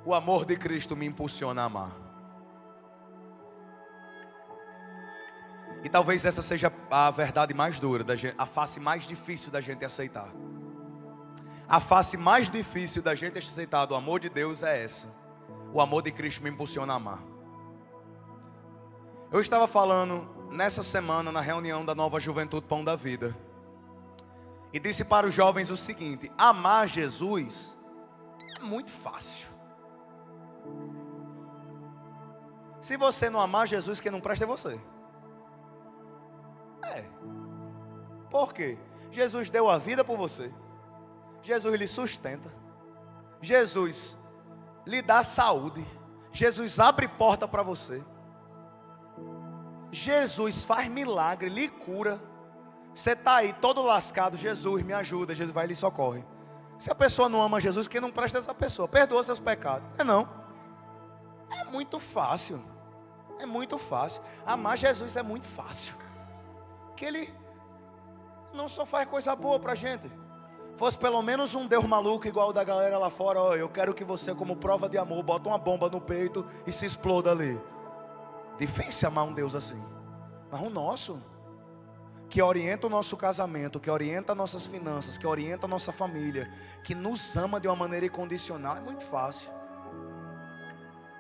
[SPEAKER 1] O amor de Cristo me impulsiona a amar. E talvez essa seja a verdade mais dura, a face mais difícil da gente aceitar. A face mais difícil da gente aceitar do amor de Deus é essa: o amor de Cristo me impulsiona a amar. Eu estava falando nessa semana na reunião da Nova Juventude Pão da Vida, e disse para os jovens o seguinte: amar Jesus é muito fácil. Se você não amar Jesus, quem não presta é você. Por quê? Jesus deu a vida por você. Jesus lhe sustenta. Jesus lhe dá saúde. Jesus abre porta para você. Jesus faz milagre, lhe cura. Você está aí todo lascado, Jesus me ajuda, Jesus vai e lhe socorre. Se a pessoa não ama Jesus, quem não presta é essa pessoa. Perdoa seus pecados. Não. É muito fácil. É muito fácil. Amar Jesus é muito fácil. Que Ele não só faz coisa boa para a gente. Fosse pelo menos um Deus maluco igual o da galera lá fora: ó, eu quero que você, como prova de amor, bota uma bomba no peito e se exploda ali. Difícil amar um Deus assim. Mas o nosso, que orienta o nosso casamento, que orienta nossas finanças, que orienta a nossa família, que nos ama de uma maneira incondicional, é muito fácil.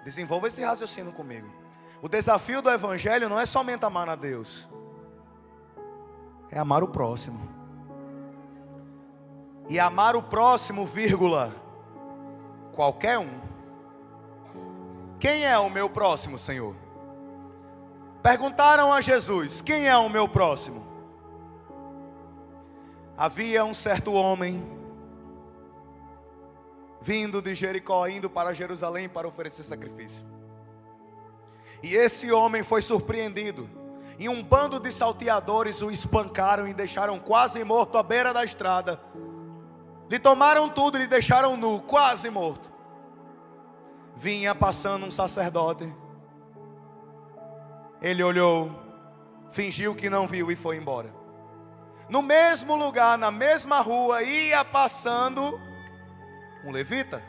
[SPEAKER 1] Desenvolva esse raciocínio comigo. O desafio do Evangelho não é somente amar a Deus, é amar o próximo. E amar o próximo, vírgula, qualquer um. Quem é o meu próximo, Senhor? Perguntaram a Jesus: quem é o meu próximo? Havia um certo homem vindo de Jericó, indo para Jerusalém para oferecer sacrifício. E esse homem foi surpreendido, e um bando de salteadores o espancaram e deixaram quase morto à beira da estrada. Lhe tomaram tudo e lhe deixaram nu, quase morto. Vinha passando um sacerdote. Ele olhou, fingiu que não viu e foi embora. No mesmo lugar, na mesma rua, ia passando um levita.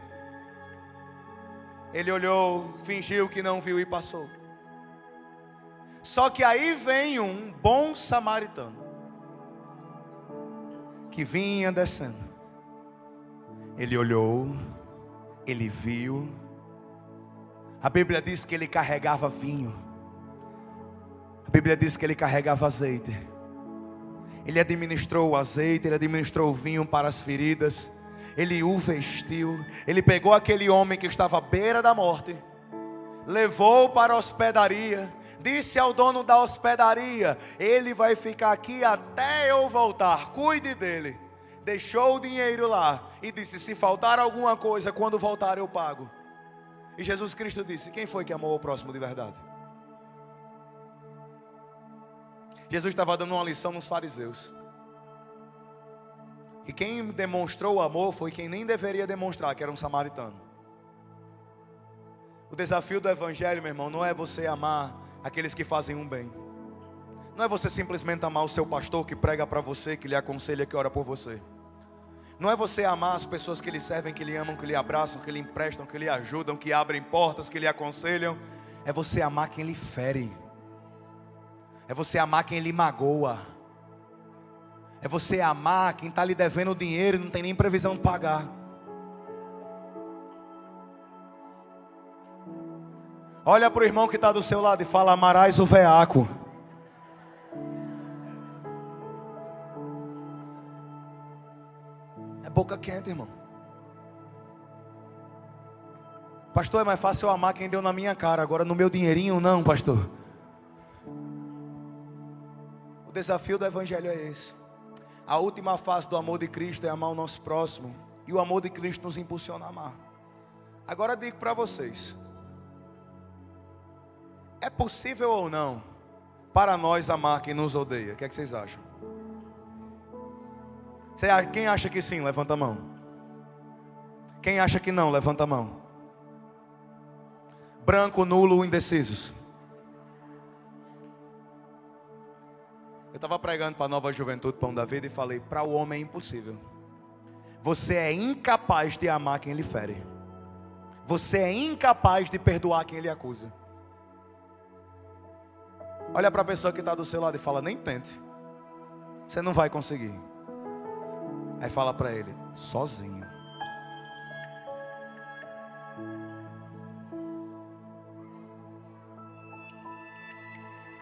[SPEAKER 1] Ele olhou, fingiu que não viu e passou. Só que aí vem um bom samaritano, que vinha descendo. Ele olhou, ele viu. A Bíblia diz que ele carregava vinho. A Bíblia diz que ele carregava azeite. Ele administrou o azeite, ele administrou o vinho para as feridas. Ele o vestiu. Ele pegou aquele homem que estava à beira da morte, levou para a hospedaria. Disse ao dono da hospedaria: ele vai ficar aqui até eu voltar, cuide dele. deixou o dinheiro lá e disse: se faltar alguma coisa, quando voltar eu pago. E Jesus Cristo disse: quem foi que amou o próximo de verdade? Jesus estava dando uma lição nos fariseus. E quem demonstrou o amor foi quem nem deveria demonstrar, que era um samaritano. O desafio do evangelho, meu irmão, não é você amar aqueles que fazem um bem. Não é você simplesmente amar o seu pastor que prega para você, que lhe aconselha, que ora por você. Não é você amar as pessoas que lhe servem, que lhe amam, que lhe abraçam, que lhe emprestam, que lhe ajudam, que abrem portas, que lhe aconselham. É você amar quem lhe fere. É você amar quem lhe magoa. É você amar quem está lhe devendo dinheiro e não tem nem previsão de pagar. Olha para o irmão que está do seu lado e fala: amarás o veaco. É boca quente, irmão. Pastor, é mais fácil eu amar quem deu na minha cara. Agora no meu dinheirinho não, pastor. O desafio do evangelho é esse. A última fase do amor de Cristo é amar o nosso próximo. E o amor de Cristo nos impulsiona a amar. Agora eu digo para vocês: é possível ou não para nós amar quem nos odeia? O que é que vocês acham? Quem acha que sim, levanta a mão. Quem acha que não, levanta a mão. Branco, nulo, indecisos. Eu estava pregando para a nova juventude, Pão da Vida, e falei: para o homem é impossível. Você é incapaz de amar quem lhe fere. Você é incapaz de perdoar quem lhe acusa. Olha para a pessoa que está do seu lado e fala: nem tente, você não vai conseguir. Aí fala para ele: sozinho.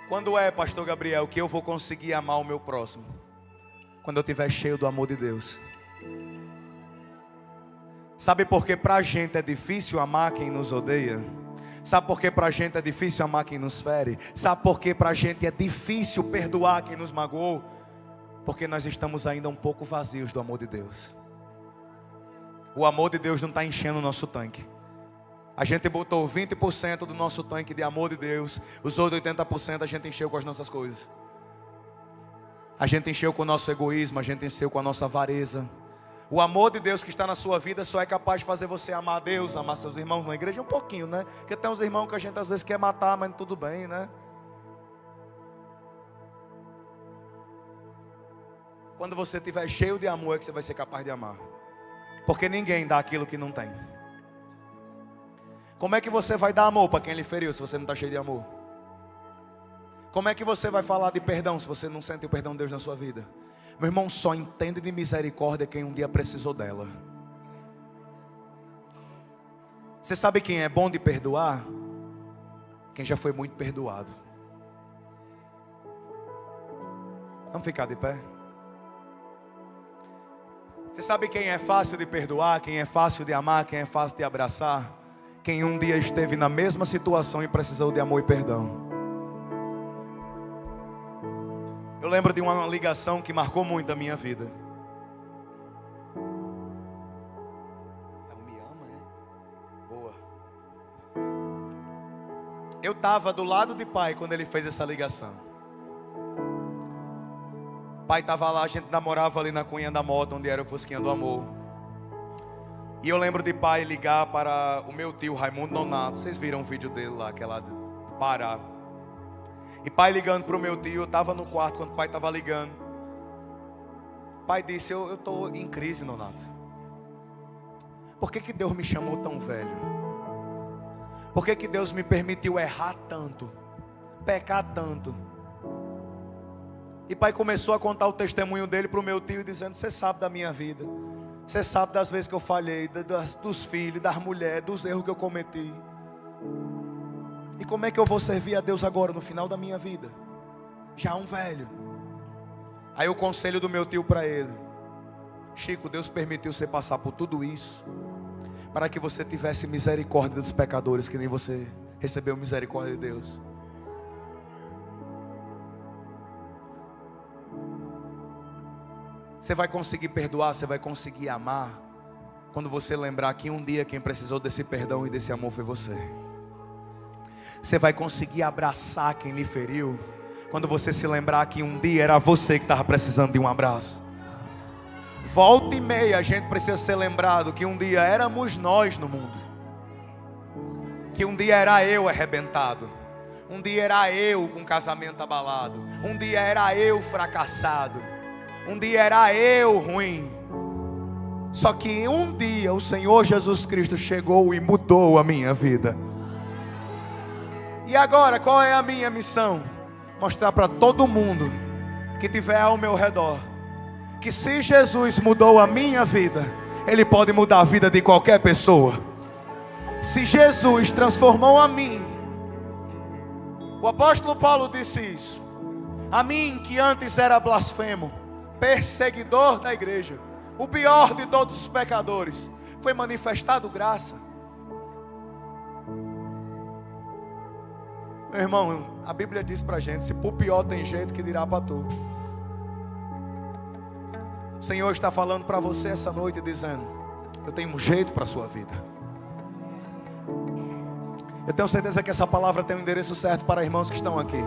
[SPEAKER 1] Quando é, pastor Gabriel, que eu vou conseguir amar o meu próximo? Quando eu estiver cheio do amor de Deus. Sabe por que para a gente é difícil amar quem nos odeia? Sabe por que para a gente é difícil amar quem nos fere? Sabe por que para a gente é difícil perdoar quem nos magoou? Porque nós estamos ainda um pouco vazios do amor de Deus. O amor de Deus não está enchendo o nosso tanque. A gente botou 20% do nosso tanque de amor de Deus. Os outros 80% a gente encheu com as nossas coisas. A gente encheu com o nosso egoísmo. A gente encheu com a nossa avareza. O amor de Deus que está na sua vida só é capaz de fazer você amar a Deus, amar seus irmãos na igreja um pouquinho, né? Porque tem uns irmãos que a gente às vezes quer matar, mas tudo bem, né? Quando você estiver cheio de amor é que você vai ser capaz de amar. Porque ninguém dá aquilo que não tem. Como é que você vai dar amor para quem lhe feriu se você não está cheio de amor? Como é que você vai falar de perdão se você não sente o perdão de Deus na sua vida? Meu irmão, só entende de misericórdia quem um dia precisou dela. Você sabe quem é bom de perdoar? Quem já foi muito perdoado. Vamos ficar de pé? Você sabe quem é fácil de perdoar? Quem é fácil de amar? Quem é fácil de abraçar? Quem um dia esteve na mesma situação e precisou de amor e perdão. Eu lembro de uma ligação que marcou muito a minha vida. Ela me ama, é? Boa. Eu estava do lado de pai quando ele fez essa ligação. Pai estava lá, a gente namorava ali na Cunha da Mota, onde era o Fusquinha do Amor. E eu lembro de pai ligar para o meu tio Raimundo Nonato. Vocês viram o vídeo dele lá, aquela de Pará. E pai ligando para o meu tio, eu estava no quarto quando o pai estava ligando. Pai disse: eu estou em crise, Nonato. Por que Deus me chamou tão velho? Por que Deus me permitiu errar tanto? Pecar tanto? E pai começou a contar o testemunho dele para o meu tio, dizendo: você sabe da minha vida. Você sabe das vezes que eu falhei, dos filhos, das mulheres, dos erros que eu cometi. E como é que eu vou servir a Deus agora, no final da minha vida? Já um velho. Aí o conselho do meu tio para ele: Chico, Deus permitiu você passar por tudo isso para que você tivesse misericórdia dos pecadores, que nem você recebeu misericórdia de Deus. Você vai conseguir perdoar, você vai conseguir amar, quando você lembrar que um dia quem precisou desse perdão e desse amor foi você. Você vai conseguir abraçar quem lhe feriu, quando você se lembrar que um dia era você que estava precisando de um abraço. Volta e meia a gente precisa ser lembrado que um dia éramos nós no mundo, que um dia era eu arrebentado, um dia era eu com casamento abalado, um dia era eu fracassado, um dia era eu ruim. Só que um dia o Senhor Jesus Cristo chegou e mudou a minha vida. E agora qual é a minha missão? Mostrar para todo mundo que estiver ao meu redor que se Jesus mudou a minha vida, Ele pode mudar a vida de qualquer pessoa. Se Jesus transformou a mim, o apóstolo Paulo disse isso: a mim que antes era blasfemo, perseguidor da igreja, o pior de todos os pecadores, foi manifestado graça. Meu irmão, a Bíblia diz pra gente: se por pior tem jeito, que dirá para tu. O Senhor está falando para você essa noite, dizendo: eu tenho um jeito para a sua vida. Eu tenho certeza que essa palavra tem um endereço certo para irmãos que estão aqui.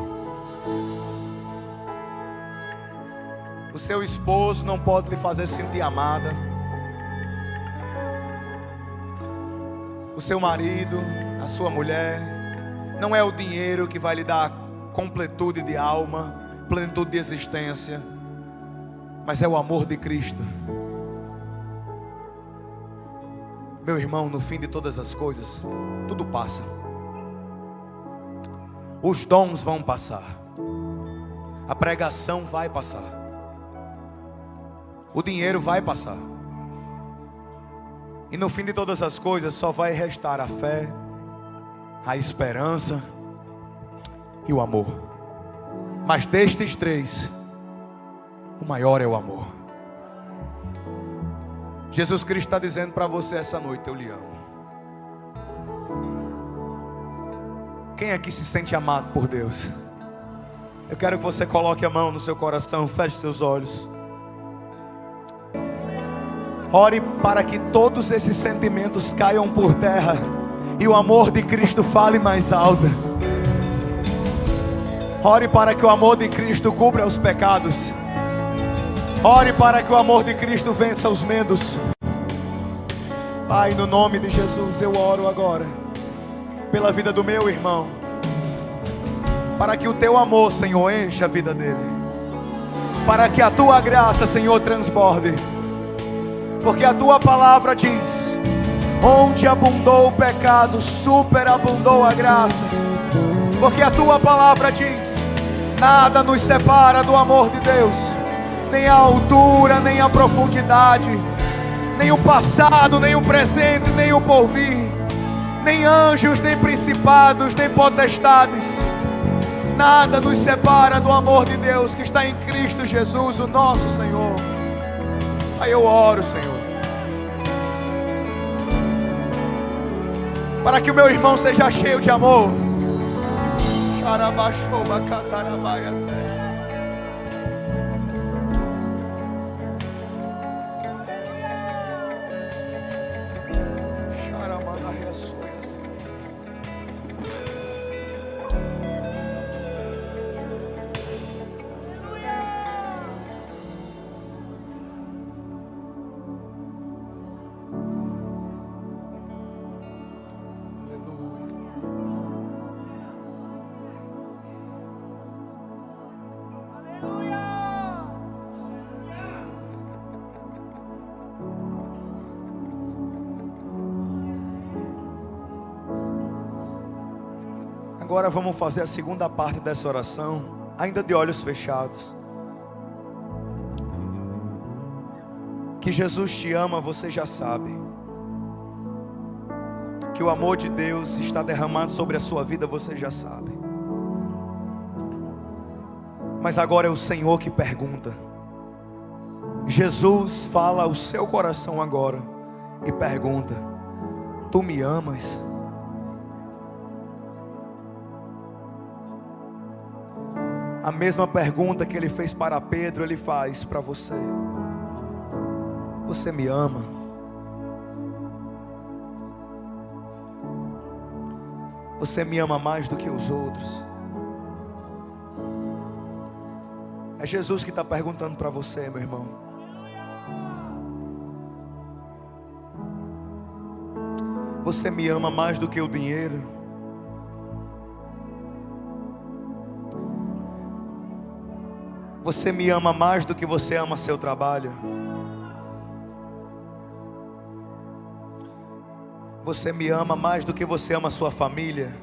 [SPEAKER 1] O seu esposo não pode lhe fazer sentir amada. O seu marido, a sua mulher. Não é o dinheiro que vai lhe dar completude de alma, plenitude de existência, mas é o amor de Cristo. Meu irmão, no fim de todas as coisas, tudo passa. Os dons vão passar. A pregação vai passar. O dinheiro vai passar. E no fim de todas as coisas só vai restar a fé, a esperança e o amor. Mas destes três, o maior é o amor. Jesus Cristo está dizendo para você essa noite: eu lhe amo. Quem aqui se sente amado por Deus? Eu quero que você coloque a mão no seu coração, feche seus olhos. Ore para que todos esses sentimentos caiam por terra e o amor de Cristo fale mais alto. Ore para que o amor de Cristo cubra os pecados. Ore para que o amor de Cristo vença os medos. Pai, no nome de Jesus, eu oro agora pela vida do meu irmão, para que o teu amor, Senhor, encha a vida dele, para que a tua graça, Senhor, transborde. Porque a tua palavra diz: onde abundou o pecado, superabundou a graça. Porque a tua palavra diz: nada nos separa do amor de Deus, nem a altura, nem a profundidade, nem o passado, nem o presente, nem o porvir, nem anjos, nem principados, nem potestades. Nada nos separa do amor de Deus que está em Cristo Jesus, o nosso Senhor. Aí eu oro, Senhor, para que o meu irmão seja cheio de amor. Agora vamos fazer a segunda parte dessa oração, ainda de olhos fechados. Que Jesus te ama, você já sabe. Que o amor de Deus está derramado sobre a sua vida, você já sabe. Mas agora é o Senhor que pergunta. Jesus fala ao seu coração agora e pergunta: tu me amas? A mesma pergunta que ele fez para Pedro, ele faz para você. Você me ama. Você me ama mais do que os outros. É Jesus que está perguntando para você, meu irmão. Você me ama mais do que o dinheiro. Você me ama mais do que você ama seu trabalho. Você me ama mais do que você ama sua família.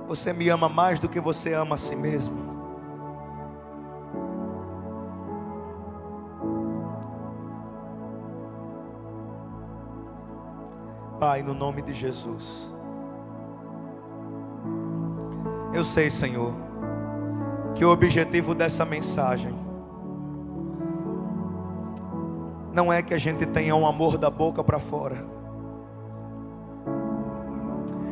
[SPEAKER 1] Você me ama mais do que você ama a si mesmo. Pai, no nome de Jesus, eu sei, Senhor, que o objetivo dessa mensagem não é que a gente tenha um amor da boca para fora.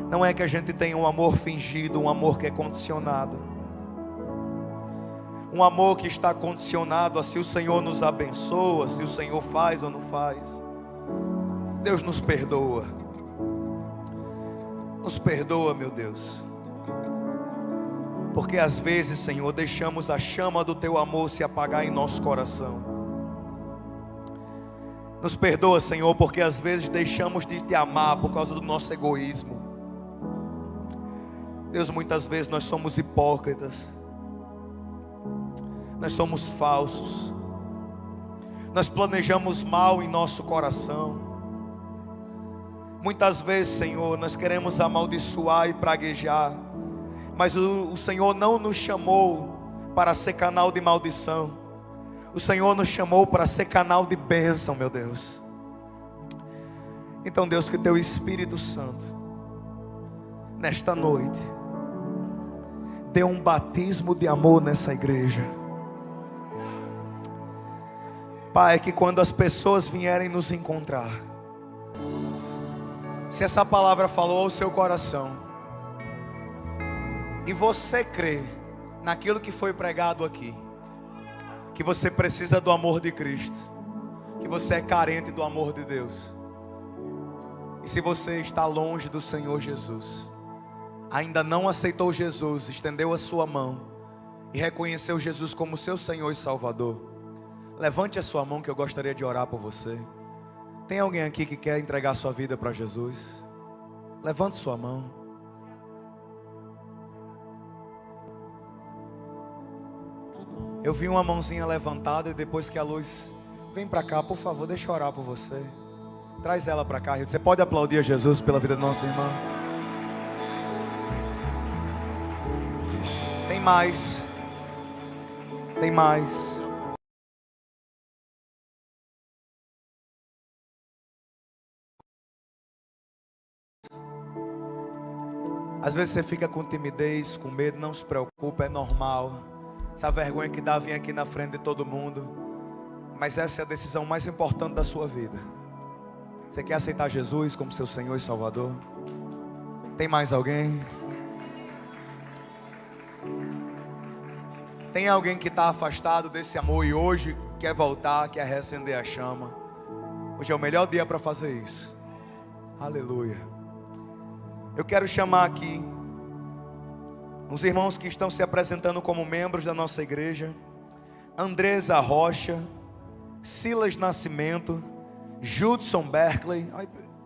[SPEAKER 1] Não é que a gente tenha um amor fingido, um amor que é condicionado. Um amor que está condicionado a se o Senhor nos abençoa, se o Senhor faz ou não faz. Deus nos perdoa. Nos perdoa, meu Deus. Porque às vezes, Senhor, deixamos a chama do Teu amor se apagar em nosso coração. Nos perdoa, Senhor, porque às vezes deixamos de Te amar por causa do nosso egoísmo. Deus, muitas vezes nós somos hipócritas. Nós somos falsos. Nós planejamos mal em nosso coração. Muitas vezes, Senhor, nós queremos amaldiçoar e praguejar, mas o Senhor não nos chamou para ser canal de maldição. O Senhor nos chamou para ser canal de bênção, meu Deus. Então, Deus, que Teu Espírito Santo, nesta noite, dê um batismo de amor nessa igreja. Pai, que quando as pessoas vierem nos encontrar, se essa palavra falou ao seu coração, e você crê naquilo que foi pregado aqui, que você precisa do amor de Cristo, que você é carente do amor de Deus, e se você está longe do Senhor Jesus, ainda não aceitou Jesus, estendeu a sua mão e reconheceu Jesus como seu Senhor e Salvador, levante a sua mão que eu gostaria de orar por você. Tem alguém aqui que quer entregar sua vida para Jesus? Levante sua mão. Eu vi uma mãozinha levantada e depois que a luz... Vem para cá, por favor, deixa eu orar por você. Traz ela para cá. Você pode aplaudir a Jesus pela vida do nosso irmão? Tem mais. Tem mais. Às vezes você fica com timidez, com medo, não se preocupe, é normal. Essa vergonha que dá vir aqui na frente de todo mundo. Mas essa é a decisão mais importante da sua vida. Você quer aceitar Jesus como seu Senhor e Salvador? Tem mais alguém? Tem alguém que está afastado desse amor e hoje quer voltar, quer reacender a chama? Hoje é o melhor dia para fazer isso. Aleluia. Eu quero chamar aqui os irmãos que estão se apresentando como membros da nossa igreja: Andresa Rocha, Silas Nascimento, Judson Berkeley,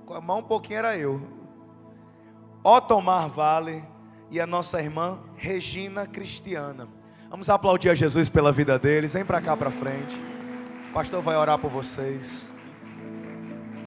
[SPEAKER 1] com a mão um pouquinho era eu, Otomar Vale e a nossa irmã Regina Cristiana. Vamos aplaudir a Jesus pela vida deles. Vem para cá para frente. O pastor vai orar por vocês.